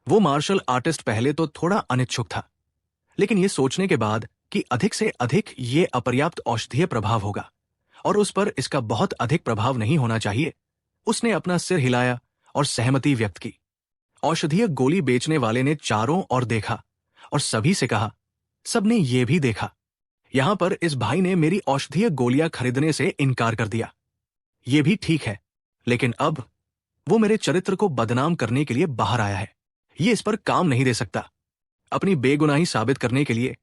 वो मार्शल आर्टिस्ट पहले तो थोड़ा अनिच्छुक था, लेकिन ये सोचने के बाद कि अधिक से अधिक ये अपर्याप्त औषधीय प्रभाव होगा और उस पर इसका बहुत अधिक प्रभाव नहीं होना चाहिए, उसने अपना सिर हिलाया और सहमति व्यक्त की। औषधीय गोली बेचने वाले ने चारों ओर देखा और सभी से कहा, सबने ये भी देखा, यहां पर इस भाई ने मेरी औषधीय गोलियां खरीदने से इनकार कर दिया। ये भी ठीक है, लेकिन अब वो मेरे चरित्र को बदनाम करने के लिए बाहर आया है। ये इस पर काम नहीं दे सकता। अपनी बेगुनाही साबित करने के लिए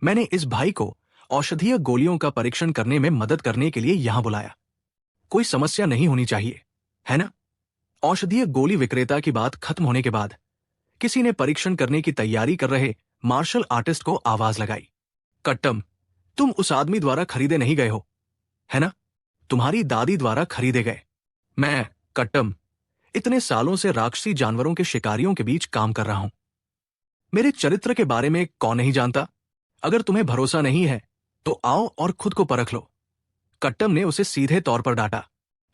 मैंने इस भाई को औषधीय गोलियों का परीक्षण करने में मदद करने के लिए यहां बुलाया। कोई समस्या नहीं होनी चाहिए, है ना? औषधीय गोली विक्रेता की बात खत्म होने के बाद किसी ने परीक्षण करने की तैयारी कर रहे मार्शल आर्टिस्ट को आवाज लगाई, कट्टम, तुम उस आदमी द्वारा खरीदे नहीं गए हो, है ना? तुम्हारी दादी द्वारा खरीदे गए। मैं, कट्टम, इतने सालों से राक्षसी जानवरों के शिकारियों के बीच काम कर रहा हूं। मेरे चरित्र के बारे में कौन नहीं जानता? अगर तुम्हें भरोसा नहीं है तो आओ और खुद को परख लो। कट्टम ने उसे सीधे तौर पर डांटा।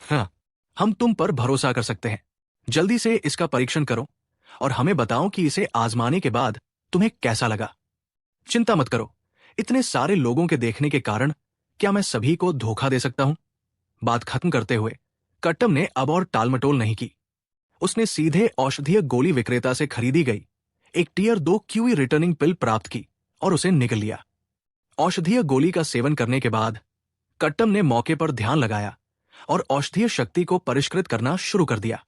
हाँ, हम तुम पर भरोसा कर सकते हैं। जल्दी से इसका परीक्षण करो और हमें बताओ कि इसे आजमाने के बाद तुम्हें कैसा लगा। चिंता मत करो, इतने सारे लोगों के देखने के कारण क्या मैं सभी को धोखा दे सकता हूं? बात खत्म करते हुए कट्टम ने अब और टालमटोल नहीं की। उसने सीधे औषधीय गोली विक्रेता से खरीदी गई एक टियर 2 क्यूई रिटर्निंग पिल प्राप्त की और उसे निगल लिया। औषधीय गोली का सेवन करने के बाद कट्टम ने मौके पर ध्यान लगाया और औषधीय शक्ति को परिष्कृत करना शुरू कर दिया।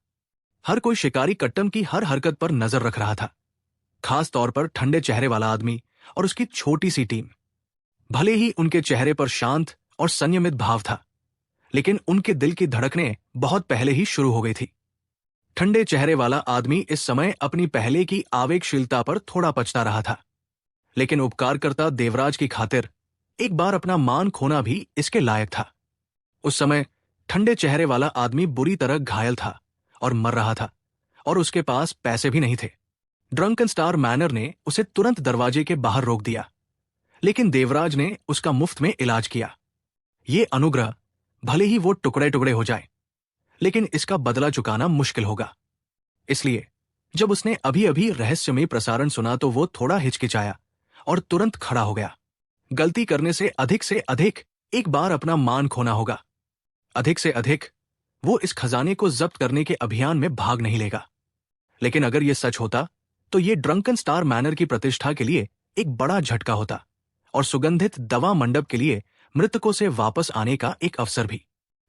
हर कोई शिकारी कट्टम की हर हरकत पर नजर रख रहा था, खास तौर पर ठंडे चेहरे वाला आदमी और उसकी छोटी सी टीम। भले ही उनके चेहरे पर शांत और संयमित भाव था, लेकिन उनके दिल की धड़कनें बहुत पहले ही शुरू हो गई थी। ठंडे चेहरे वाला आदमी इस समय अपनी पहले की आवेगशीलता पर थोड़ा पछता रहा था, लेकिन उपकारकर्ता देवराज की खातिर एक बार अपना मान खोना भी इसके लायक था। उस समय ठंडे चेहरे वाला आदमी बुरी तरह घायल था और मर रहा था, और उसके पास पैसे भी नहीं थे। ड्रंकन स्टार मैनर ने उसे तुरंत दरवाजे के बाहर रोक दिया, लेकिन देवराज ने उसका मुफ्त में इलाज किया। ये अनुग्रह, भले ही वो टुकड़े टुकड़े हो जाए, लेकिन इसका बदला चुकाना मुश्किल होगा। इसलिए जब उसने अभी अभी रहस्यमय प्रसारण सुना तो वो थोड़ा हिचकिचाया और तुरंत खड़ा हो गया। गलती करने से अधिक एक बार अपना मान खोना होगा। अधिक से अधिक वो इस खजाने को जब्त करने के अभियान में भाग नहीं लेगा। लेकिन अगर यह सच होता तो ये ड्रंकन स्टार मैनर की प्रतिष्ठा के लिए एक बड़ा झटका होता और सुगंधित दवा मंडप के लिए मृतकों से वापस आने का एक अवसर भी।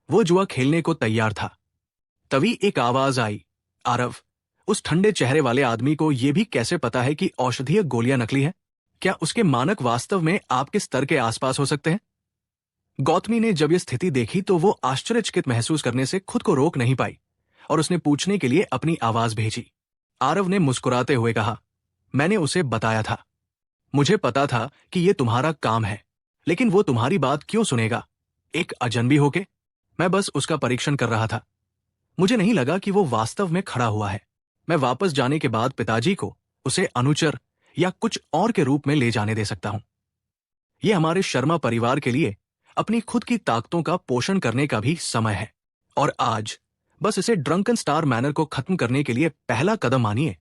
वो जुआ खेलने को तैयार था। तभी एक आवाज आई, आरव, उस ठंडे चेहरे वाले आदमी को यह भी कैसे पता है कि औषधीय गोलियां नकली हैं? क्या उसके मानक वास्तव में आपके स्तर के आसपास हो सकते हैं? गौतमी ने जब यह स्थिति देखी तो वो आश्चर्यचकित महसूस करने से खुद को रोक नहीं पाई और उसने पूछने के लिए अपनी आवाज भेजी। आरव ने मुस्कुराते हुए कहा, मैंने उसे बताया था। मुझे पता था कि यह तुम्हारा काम है, लेकिन वो तुम्हारी बात क्यों सुनेगा, एक अजनबी होके? मैं बस उसका परीक्षण कर रहा था। मुझे नहीं लगा कि वो वास्तव में खड़ा हुआ है। मैं वापस जाने के बाद पिताजी को उसे अनुचर या कुछ और के रूप में ले जाने दे सकता हूं। यह हमारे शर्मा परिवार के लिए अपनी खुद की ताकतों का पोषण करने का भी समय है, और आज बस इसे ड्रंकन स्टार मैनर को खत्म करने के लिए पहला कदम मानिए।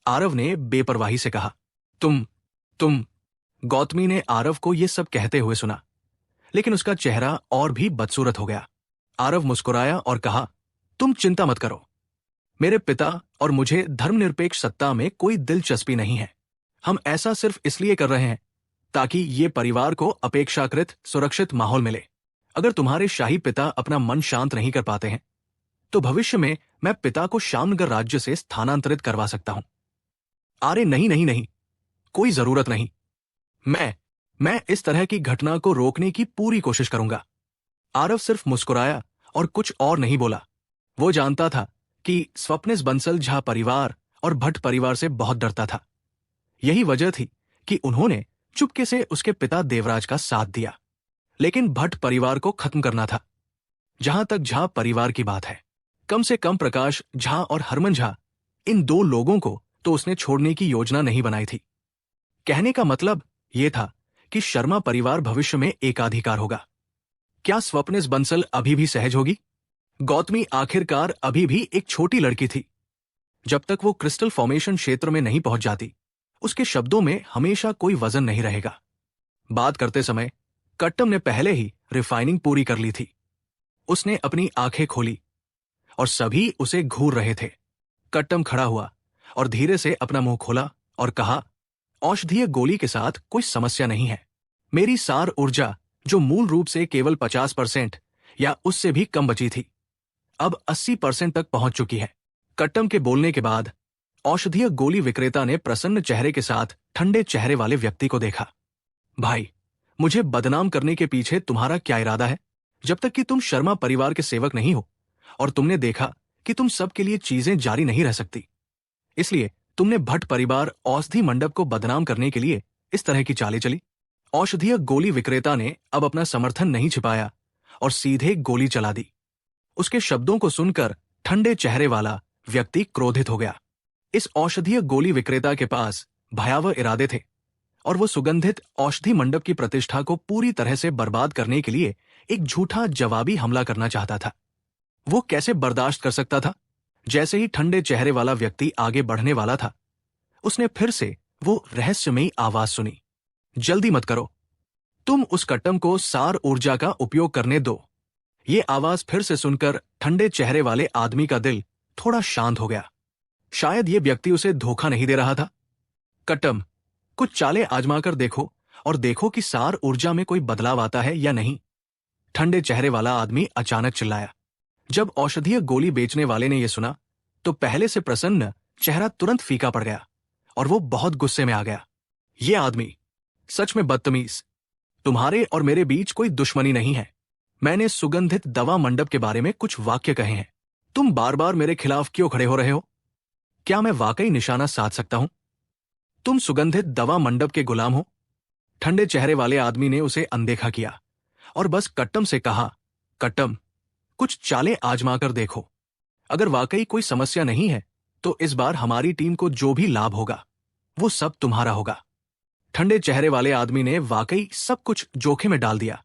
आरव ने बेपरवाही से कहा। तुम गौतमी ने आरव को यह सब कहते हुए सुना, लेकिन उसका चेहरा और भी बदसूरत हो गया। आरव मुस्कुराया और कहा, तुम चिंता मत करो। मेरे पिता और मुझे धर्मनिरपेक्ष सत्ता में कोई दिलचस्पी नहीं है। हम ऐसा सिर्फ इसलिए कर रहे हैं ताकि ये परिवार को अपेक्षाकृत सुरक्षित माहौल मिले। अगर तुम्हारे शाही पिता अपना मन शांत नहीं कर पाते हैं तो भविष्य में मैं पिता को श्यामनगर राज्य से स्थानांतरित करवा सकता हूं। अरे नहीं नहीं नहीं, कोई जरूरत नहीं। मैं इस तरह की घटना को रोकने की पूरी कोशिश करूंगा। आरव सिर्फ मुस्कुराया और कुछ और नहीं बोला। वो जानता था कि स्वप्निस बंसल झा परिवार और भट्ट परिवार से बहुत डरता था। यही वजह थी कि उन्होंने चुपके से उसके पिता देवराज का साथ दिया। लेकिन भट्ट परिवार को खत्म करना था। जहां तक झा परिवार की बात है, कम से कम प्रकाश झा और हरमन झा, इन दो लोगों को तो उसने छोड़ने की योजना नहीं बनाई थी। कहने का मतलब यह था कि शर्मा परिवार भविष्य में एकाधिकार होगा। क्या स्वप्निस बंसल अभी भी सहज होगी? गौतमी आखिरकार अभी भी एक छोटी लड़की थी। जब तक वो क्रिस्टल फॉर्मेशन क्षेत्र में नहीं पहुंच जाती, उसके शब्दों में हमेशा कोई वजन नहीं रहेगा। बात करते समय कट्टम ने पहले ही रिफाइनिंग पूरी कर ली थी। उसने अपनी आंखें खोली और सभी उसे घूर रहे थे। कट्टम खड़ा हुआ और धीरे से अपना मुंह खोला और कहा, औषधीय गोली के साथ कोई समस्या नहीं है। मेरी सार ऊर्जा, जो मूल रूप से केवल 50% या उससे भी कम बची थी, अब 80% तक पहुंच चुकी है। कट्टम के बोलने के बाद औषधीय गोली विक्रेता ने प्रसन्न चेहरे के साथ ठंडे चेहरे वाले व्यक्ति को देखा। भाई, मुझे बदनाम करने के पीछे तुम्हारा क्या इरादा है? जब तक कि तुम शर्मा परिवार के सेवक नहीं हो और तुमने देखा कि तुम सबके लिए चीजें जारी नहीं रह सकती, इसलिए तुमने भट्ट परिवार औषधि मंडप को बदनाम करने के लिए इस तरह की चालें चली। औषधीय गोली विक्रेता ने अब अपना समर्थन नहीं छिपाया और सीधे गोली चला दी। उसके शब्दों को सुनकर ठंडे चेहरे वाला व्यक्ति क्रोधित हो गया। इस औषधीय गोली विक्रेता के पास भयावह इरादे थे और वो सुगंधित औषधि मंडप की प्रतिष्ठा को पूरी तरह से बर्बाद करने के लिए एक झूठा जवाबी हमला करना चाहता था। वो कैसे बर्दाश्त कर सकता था? जैसे ही ठंडे चेहरे वाला व्यक्ति आगे बढ़ने वाला था, उसने फिर से वो रहस्यमयी आवाज सुनी, जल्दी मत करो, तुम उस कट्टम को सार ऊर्जा का उपयोग करने दो। ये आवाज फिर से सुनकर ठंडे चेहरे वाले आदमी का दिल थोड़ा शांत हो गया। शायद ये व्यक्ति उसे धोखा नहीं दे रहा था। कट्टम, कुछ चालें आजमाकर देखो और देखो कि सार ऊर्जा में कोई बदलाव आता है या नहीं। ठंडे चेहरे वाला आदमी अचानक चिल्लाया। जब औषधीय गोली बेचने वाले ने यह सुना तो पहले से प्रसन्न चेहरा तुरंत फीका पड़ गया और वो बहुत गुस्से में आ गया। ये आदमी सच में बदतमीज। तुम्हारे और मेरे बीच कोई दुश्मनी नहीं है। मैंने सुगंधित दवा मंडप के बारे में कुछ वाक्य कहे हैं। तुम बार बार मेरे खिलाफ क्यों खड़े हो रहे हो? क्या मैं वाकई निशाना साध सकता हूं? तुम सुगंधित दवा मंडप के गुलाम हो? ठंडे चेहरे वाले आदमी ने उसे अनदेखा किया और बस कट्टम से कहा, कट्टम, कुछ चालें आजमाकर देखो। अगर वाकई कोई समस्या नहीं है तो इस बार हमारी टीम को जो भी लाभ होगा वो सब तुम्हारा होगा। ठंडे चेहरे वाले आदमी ने वाकई सब कुछ जोखिम में डाल दिया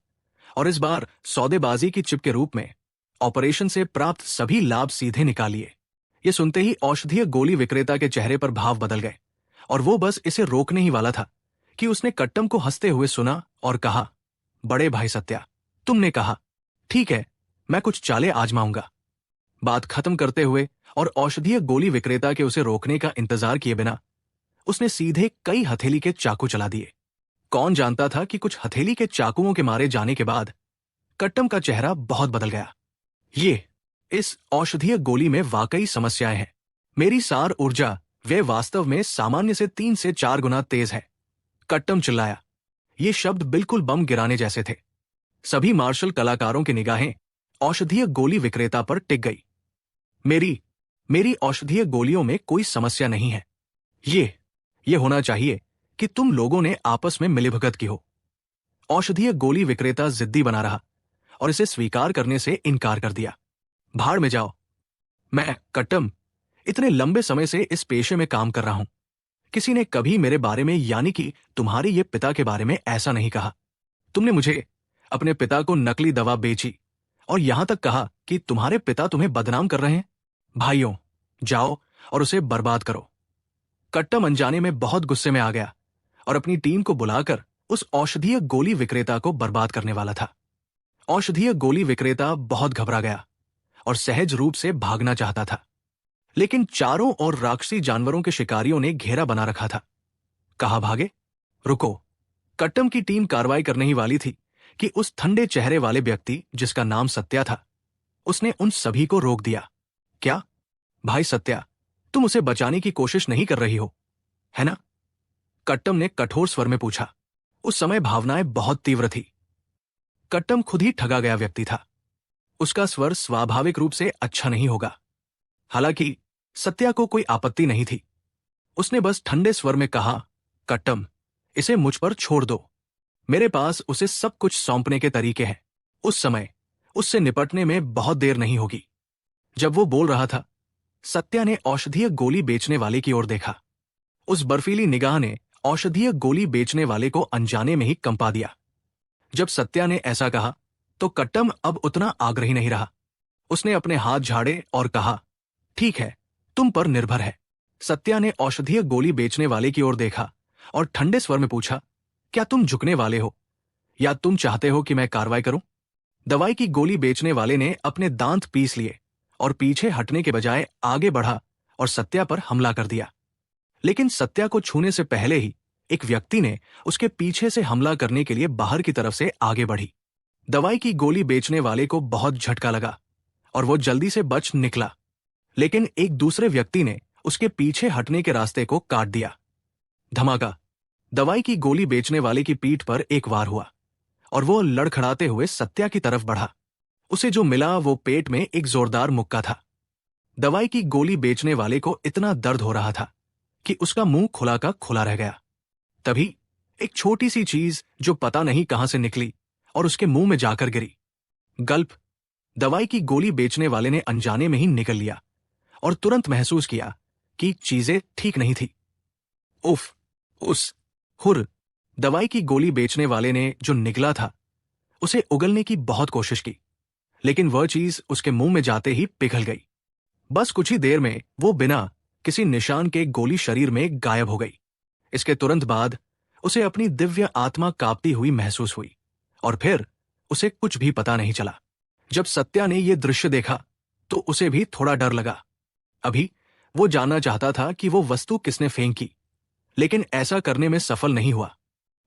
और इस बार सौदेबाजी की चिप के रूप में ऑपरेशन से प्राप्त सभी लाभ सीधे निकालिए। ये सुनते ही औषधीय गोली विक्रेता के चेहरे पर भाव बदल गए और वो बस इसे रोकने ही वाला था कि उसने कट्टम को हंसते हुए सुना और कहा, बड़े भाई सत्या, तुमने कहा, ठीक है, मैं कुछ चालें आजमाऊंगा। बात खत्म करते हुए और औषधीय गोली विक्रेता के उसे रोकने का इंतजार किए बिना उसने सीधे कई हथेली के चाकू चला दिए। कौन जानता था कि कुछ हथेली के चाकुओं के मारे जाने के बाद कट्टम का चेहरा बहुत बदल गया। ये इस औषधीय गोली में वाकई समस्याएं हैं। मेरी सार ऊर्जा वे वास्तव में सामान्य से 3 से 4 गुना तेज है। कट्टम चिल्लाया। ये शब्द बिल्कुल बम गिराने जैसे थे। सभी मार्शल कलाकारों की निगाहें औषधीय गोली विक्रेता पर टिक गई। मेरी औषधीय गोलियों में कोई समस्या नहीं है। ये होना चाहिए कि तुम लोगों ने आपस में मिलीभगत की हो। औषधीय गोली विक्रेता जिद्दी बना रहा और इसे स्वीकार करने से इनकार कर दिया। भाड़ में जाओ। मैं कट्टम इतने लंबे समय से इस पेशे में काम कर रहा हूं। किसी ने कभी मेरे बारे में यानी कि तुम्हारे ये पिता के बारे में ऐसा नहीं कहा। तुमने मुझे अपने पिता को नकली दवा बेची और यहां तक कहा कि तुम्हारे पिता तुम्हें बदनाम कर रहे हैं। भाइयों, जाओ और उसे बर्बाद करो। कट्टम अनजाने में बहुत गुस्से में आ गया और अपनी टीम को बुलाकर उस औषधीय गोली विक्रेता को बर्बाद करने वाला था। औषधीय गोली विक्रेता बहुत घबरा गया और सहज रूप से भागना चाहता था, लेकिन चारों ओर राक्षसी जानवरों के शिकारियों ने घेरा बना रखा था। कहा भागे? रुको। कट्टम की टीम कार्रवाई करने ही वाली थी कि उस ठंडे चेहरे वाले व्यक्ति जिसका नाम सत्या था, उसने उन सभी को रोक दिया। क्या भाई सत्या, तुम उसे बचाने की कोशिश नहीं कर रही हो, है ना? कट्टम ने कठोर स्वर में पूछा। उस समय भावनाएं बहुत तीव्र थी। कट्टम खुद ही ठगा गया व्यक्ति था। उसका स्वर स्वाभाविक रूप से अच्छा नहीं होगा। हालांकि सत्या को कोई आपत्ति नहीं थी। उसने बस ठंडे स्वर में कहा, कट्टम, इसे मुझ पर छोड़ दो। मेरे पास उसे सब कुछ सौंपने के तरीके हैं। उस समय उससे निपटने में बहुत देर नहीं होगी। जब वो बोल रहा था, सत्या ने औषधीय गोली बेचने वाले की ओर देखा। उस बर्फीली निगाह ने औषधीय गोली बेचने वाले को अनजाने में ही कंपा दिया। जब सत्या ने ऐसा कहा तो कट्टम अब उतना आग्रही नहीं रहा। उसने अपने हाथ झाड़े और कहा, ठीक है, तुम पर निर्भर है। सत्या ने औषधीय गोली बेचने वाले की ओर देखा और ठंडे स्वर में पूछा, क्या तुम झुकने वाले हो या तुम चाहते हो कि मैं कार्रवाई करूं? दवाई की गोली बेचने वाले ने अपने दांत पीस लिए और पीछे हटने के बजाय आगे बढ़ा और सत्या पर हमला कर दिया। लेकिन सत्या को छूने से पहले ही एक व्यक्ति ने उसके पीछे से हमला करने के लिए बाहर की तरफ से आगे बढ़ी। दवाई की गोली बेचने वाले को बहुत झटका लगा और वो जल्दी से बच निकला, लेकिन एक दूसरे व्यक्ति ने उसके पीछे हटने के रास्ते को काट दिया। धमाका! दवाई की गोली बेचने वाले की पीठ पर एक वार हुआ और वो लड़खड़ाते हुए सत्या की तरफ बढ़ा। उसे जो मिला वो पेट में एक जोरदार मुक्का था। दवाई की गोली बेचने वाले को इतना दर्द हो रहा था कि उसका मुंह खुला का खुला रह गया। तभी एक छोटी सी चीज जो पता नहीं कहां से निकली और उसके मुंह में जाकर गिरी। गल्प! दवाई की गोली बेचने वाले ने अनजाने में ही निगल लिया और तुरंत महसूस किया कि चीजें ठीक नहीं थी। उफ! हुर! दवाई की गोली बेचने वाले ने जो निगला था उसे उगलने की बहुत कोशिश की, लेकिन वह चीज उसके मुंह में जाते ही पिघल गई। बस कुछ ही देर में वो बिना किसी निशान के गोली शरीर में गायब हो गई। इसके तुरंत बाद उसे अपनी दिव्य आत्मा कांपती हुई महसूस हुई और फिर उसे कुछ भी पता नहीं चला। जब सत्या ने यह दृश्य देखा तो उसे भी थोड़ा डर लगा। अभी वो जानना चाहता था कि वो वस्तु किसने फेंकी, लेकिन ऐसा करने में सफल नहीं हुआ।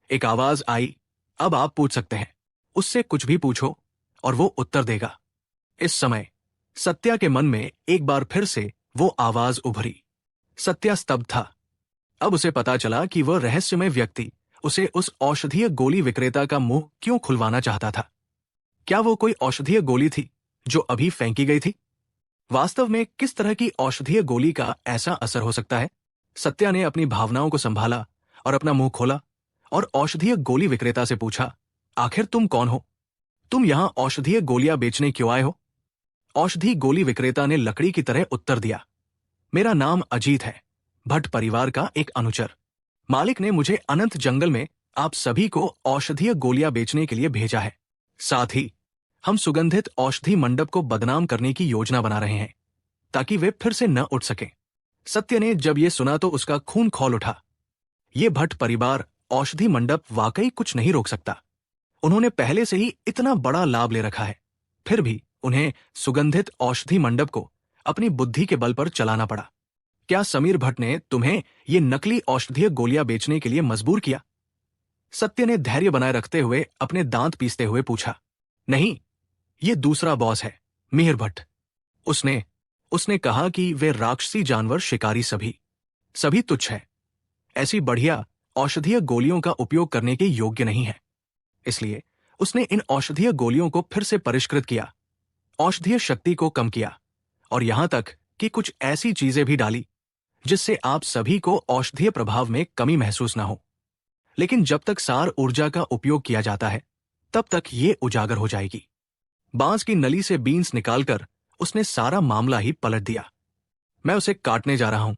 एक आवाज आई, अब आप पूछ सकते हैं। उससे कुछ भी पूछो और वो उत्तर देगा। इस समय सत्या के मन में एक बार फिर से वो आवाज उभरी। सत्या स्तब्ध था। अब उसे पता चला कि वह रहस्यमय व्यक्ति उसे उस औषधीय गोली विक्रेता का मुंह क्यों खुलवाना चाहता था। क्या वो कोई औषधीय गोली थी जो अभी फेंकी गई थी? वास्तव में किस तरह की औषधीय गोली का ऐसा असर हो सकता है? सत्या ने अपनी भावनाओं को संभाला और अपना मुंह खोला और औषधीय गोली विक्रेता से पूछा, आखिर तुम कौन हो? तुम यहां औषधीय गोलियां बेचने क्यों आए हो? औषधि गोली विक्रेता ने लकड़ी की तरह उत्तर दिया, मेरा नाम अजीत है, भट्ट परिवार का एक अनुचर। मालिक ने मुझे अनंत जंगल में आप सभी को औषधीय गोलियां बेचने के लिए भेजा है। साथ ही हम सुगंधित औषधि मंडप को बदनाम करने की योजना बना रहे हैं ताकि वे फिर से न उठ सकें। सत्य ने जब यह सुना तो उसका खून खौल उठा। ये भट्ट परिवार औषधि मंडप वाकई कुछ नहीं रोक सकता। उन्होंने पहले से ही इतना बड़ा लाभ ले रखा है, फिर भी उन्हें सुगंधित औषधि मंडप को अपनी बुद्धि के बल पर चलाना पड़ा। क्या समीर भट्ट ने तुम्हें ये नकली औषधीय गोलियां बेचने के लिए मजबूर किया? सत्य ने धैर्य बनाए रखते हुए अपने दांत पीसते हुए पूछा। नहीं, ये दूसरा बॉस है, मिहिर भट्ट। उसने उसने कहा कि वे राक्षसी जानवर शिकारी सभी तुच्छ है, ऐसी बढ़िया औषधीय गोलियों का उपयोग करने के योग्य नहीं है। इसलिए उसने इन औषधीय गोलियों को फिर से परिष्कृत किया, औषधीय शक्ति को कम किया और यहां तक कि कुछ ऐसी चीजें भी डाली जिससे आप सभी को औषधीय प्रभाव में कमी महसूस न हो। लेकिन जब तक सार ऊर्जा का उपयोग किया जाता है तब तक ये उजागर हो जाएगी। बांस की नली से बीन्स निकालकर उसने सारा मामला ही पलट दिया। मैं उसे काटने जा रहा हूं,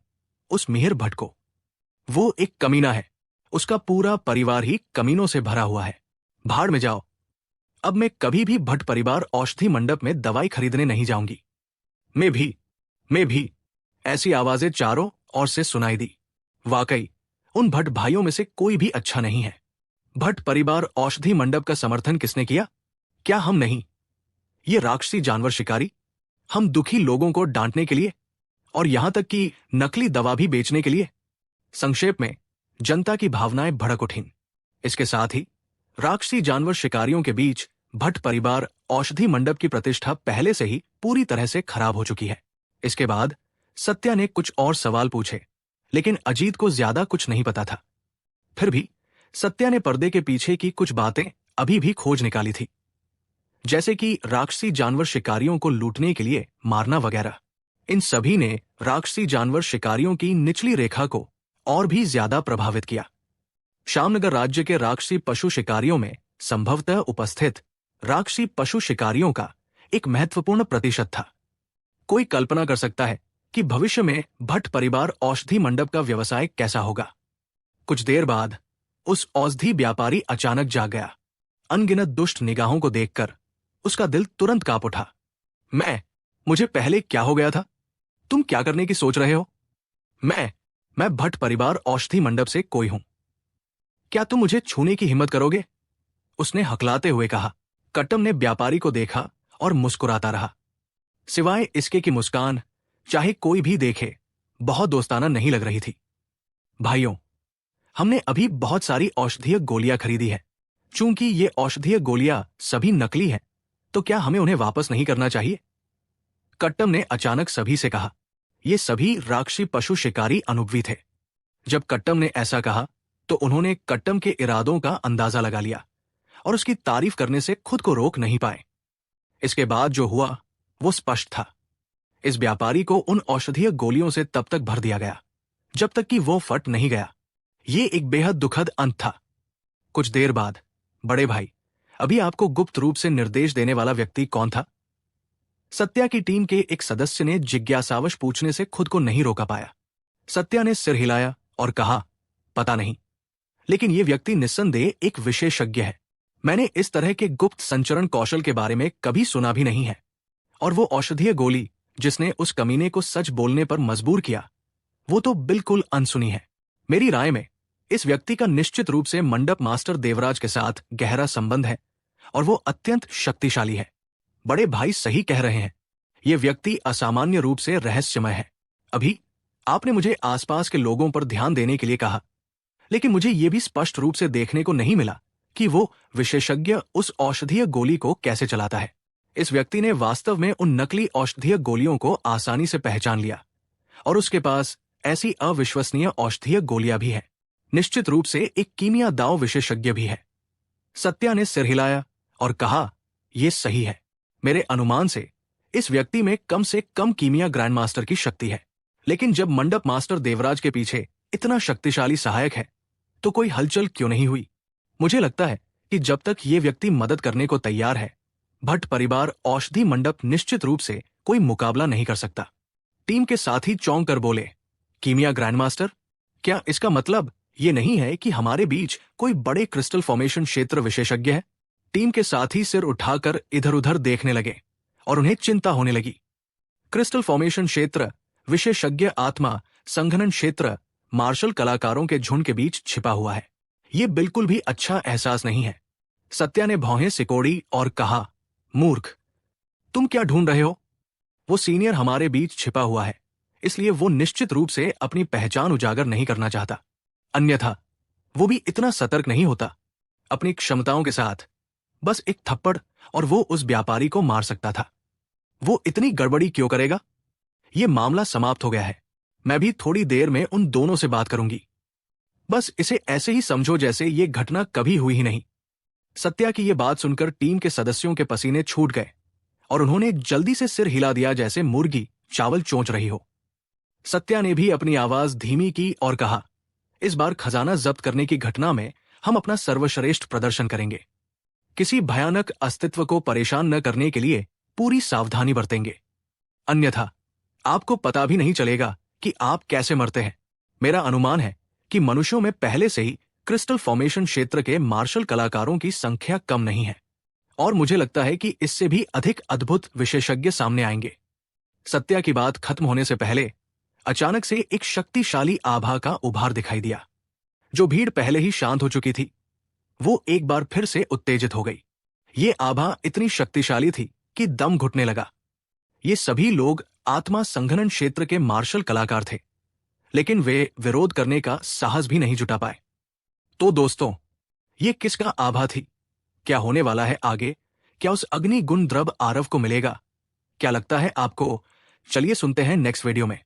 उस मिहिर भट्ट को। वो एक कमीना है, उसका पूरा परिवार ही कमीनों से भरा हुआ है। भाड़ में जाओ। अब मैं कभी भी भट्ट परिवार औषधि मंडप में दवाई खरीदने नहीं जाऊंगी। मैं भी। ऐसी आवाजें चारों ओर से सुनाई दी। वाकई उन भट्ट भाइयों में से कोई भी अच्छा नहीं है। भट्ट परिवार औषधि मंडप का समर्थन किसने किया? क्या हम नहीं? ये राक्षसी जानवर शिकारी, हम दुखी लोगों को डांटने के लिए और यहां तक कि नकली दवा भी बेचने के लिए। संक्षेप में, जनता की भावनाएं भड़क उठीं। इसके साथ ही राक्षसी जानवर शिकारियों के बीच भट्ट परिवार औषधि मंडप की प्रतिष्ठा पहले से ही पूरी तरह से खराब हो चुकी है। इसके बाद सत्या ने कुछ और सवाल पूछे, लेकिन अजीत को ज्यादा कुछ नहीं पता था। फिर भी सत्या ने पर्दे के पीछे की कुछ बातें अभी भी खोज निकाली थी, जैसे कि राक्षसी जानवर शिकारियों को लूटने के लिए मारना वगैरह। इन सभी ने राक्षसी जानवर शिकारियों की निचली रेखा को और भी ज्यादा प्रभावित किया। श्यामनगर राज्य के राक्षसी पशु शिकारियों में संभवतः उपस्थित राक्षसी पशु शिकारियों का एक महत्वपूर्ण प्रतिशत था। कोई कल्पना कर सकता है कि भविष्य में भट्ट परिवार औषधि मंडप का व्यवसाय कैसा होगा। कुछ देर बाद उस औषधि व्यापारी अचानक जाग गया। अनगिनत दुष्ट निगाहों को देखकर उसका दिल तुरंत कांप उठा। मुझे पहले क्या हो गया था? तुम क्या करने की सोच रहे हो? मैं भट्ट परिवार औषधि मंडप से कोई हूं। क्या तुम मुझे छूने की हिम्मत करोगे? उसने हकलाते हुए कहा। कट्टम ने व्यापारी को देखा और मुस्कुराता रहा। सिवाय इसके कि मुस्कान, चाहे कोई भी देखे, बहुत दोस्ताना नहीं लग रही थी। भाइयों, हमने अभी बहुत सारी औषधीय गोलियां खरीदी है। चूंकि ये औषधीय गोलियां सभी नकली हैं, तो क्या हमें उन्हें वापस नहीं करना चाहिए? कट्टम ने अचानक सभी से कहा। ये सभी राक्षसी पशु शिकारी अनुभवी थे। जब कट्टम ने ऐसा कहा तो उन्होंने कट्टम के इरादों का अंदाजा लगा लिया और उसकी तारीफ करने से खुद को रोक नहीं पाए। इसके बाद जो हुआ वो स्पष्ट था। इस व्यापारी को उन औषधीय गोलियों से तब तक भर दिया गया जब तक कि वो फट नहीं गया। ये एक बेहद दुखद अंत था। कुछ देर बाद, बड़े भाई, अभी आपको गुप्त रूप से निर्देश देने वाला व्यक्ति कौन था? सत्या की टीम के एक सदस्य ने जिज्ञासावश पूछने से खुद को नहीं रोका पाया। सत्या ने सिर हिलाया और कहा, पता नहीं, लेकिन ये व्यक्ति निस्संदेह एक विशेषज्ञ है। मैंने इस तरह के गुप्त संचरण कौशल के बारे में कभी सुना भी नहीं है। और वो औषधीय गोली जिसने उस कमीने को सच बोलने पर मजबूर किया, वो तो बिल्कुल अनसुनी है। मेरी राय में इस व्यक्ति का निश्चित रूप से मंडप मास्टर देवराज के साथ गहरा संबंध है और वो अत्यंत शक्तिशाली है। बड़े भाई सही कह रहे हैं। ये व्यक्ति असामान्य रूप से रहस्यमय है। अभी आपने मुझे आसपास के लोगों पर ध्यान देने के लिए कहा, लेकिन मुझे ये भी स्पष्ट रूप से देखने को नहीं मिला कि वो विशेषज्ञ उस औषधीय गोली को कैसे चलाता है। इस व्यक्ति ने वास्तव में उन नकली औषधीय गोलियों को आसानी से पहचान लिया और उसके पास ऐसी अविश्वसनीय औषधीय गोलियां भी है। निश्चित रूप से एक कीमिया दाव विशेषज्ञ भी है। सत्या ने सिर हिलाया और कहा, यह सही है। मेरे अनुमान से इस व्यक्ति में कम से कम कीमिया ग्रैंड मास्टर की शक्ति है। लेकिन जब मंडप मास्टर देवराज के पीछे इतना शक्तिशाली सहायक है तो कोई हलचल क्यों नहीं हुई? मुझे लगता है कि जब तक ये व्यक्ति मदद करने को तैयार है, भट्ट परिवार औषधि मंडप निश्चित रूप से कोई मुकाबला नहीं कर सकता। टीम के साथी चौंक कर बोले, कीमिया ग्रैंड मास्टर? क्या इसका मतलब ये नहीं है कि हमारे बीच कोई बड़े क्रिस्टल फॉर्मेशन क्षेत्र विशेषज्ञ है? टीम के साथी सिर उठाकर इधर उधर देखने लगे और उन्हें चिंता होने लगी। क्रिस्टल फॉर्मेशन क्षेत्र विशेषज्ञ आत्मा संघनन क्षेत्र मार्शल कलाकारों के झुंड के बीच छिपा हुआ है। ये बिल्कुल भी अच्छा एहसास नहीं है। सत्या ने भौहें सिकोड़ी और कहा, मूर्ख, तुम क्या ढूंढ रहे हो? वो सीनियर हमारे बीच छिपा हुआ है। इसलिए वो निश्चित रूप से अपनी पहचान उजागर नहीं करना चाहता। अन्यथा वो भी इतना सतर्क नहीं होता। अपनी क्षमताओं के साथ बस एक थप्पड़ और वो उस व्यापारी को मार सकता था। वो इतनी गड़बड़ी क्यों करेगा? ये मामला समाप्त हो गया है। मैं भी थोड़ी देर में उन दोनों से बात करूंगी। बस इसे ऐसे ही समझो जैसे ये घटना कभी हुई ही नहीं। सत्या की ये बात सुनकर टीम के सदस्यों के पसीने छूट गए और उन्होंने जल्दी से सिर हिला दिया जैसे मुर्गी चावल चोंच रही हो। सत्या ने भी अपनी आवाज धीमी की और कहा, इस बार खजाना जब्त करने की घटना में हम अपना सर्वश्रेष्ठ प्रदर्शन करेंगे। किसी भयानक अस्तित्व को परेशान न करने के लिए पूरी सावधानी बरतेंगे। अन्यथा आपको पता भी नहीं चलेगा कि आप कैसे मरते हैं। मेरा अनुमान है कि मनुष्यों में पहले से ही क्रिस्टल फॉर्मेशन क्षेत्र के मार्शल कलाकारों की संख्या कम नहीं है और मुझे लगता है कि इससे भी अधिक अद्भुत विशेषज्ञ सामने आएंगे। सत्या की बात खत्म होने से पहले अचानक से एक शक्तिशाली आभा का उभार दिखाई दिया। जो भीड़ पहले ही शांत हो चुकी थी, वो एक बार फिर से उत्तेजित हो गई। ये आभा इतनी शक्तिशाली थी कि दम घुटने लगा। ये सभी लोग आत्मा संघनन क्षेत्र के मार्शल कलाकार थे, लेकिन वे विरोध करने का साहस भी नहीं जुटा पाए। तो दोस्तों, ये किसका आभा थी? क्या होने वाला है आगे? क्या उस अग्नि गुण द्रव आरव को मिलेगा? क्या लगता है आपको? चलिए सुनते हैं नेक्स्ट वीडियो में।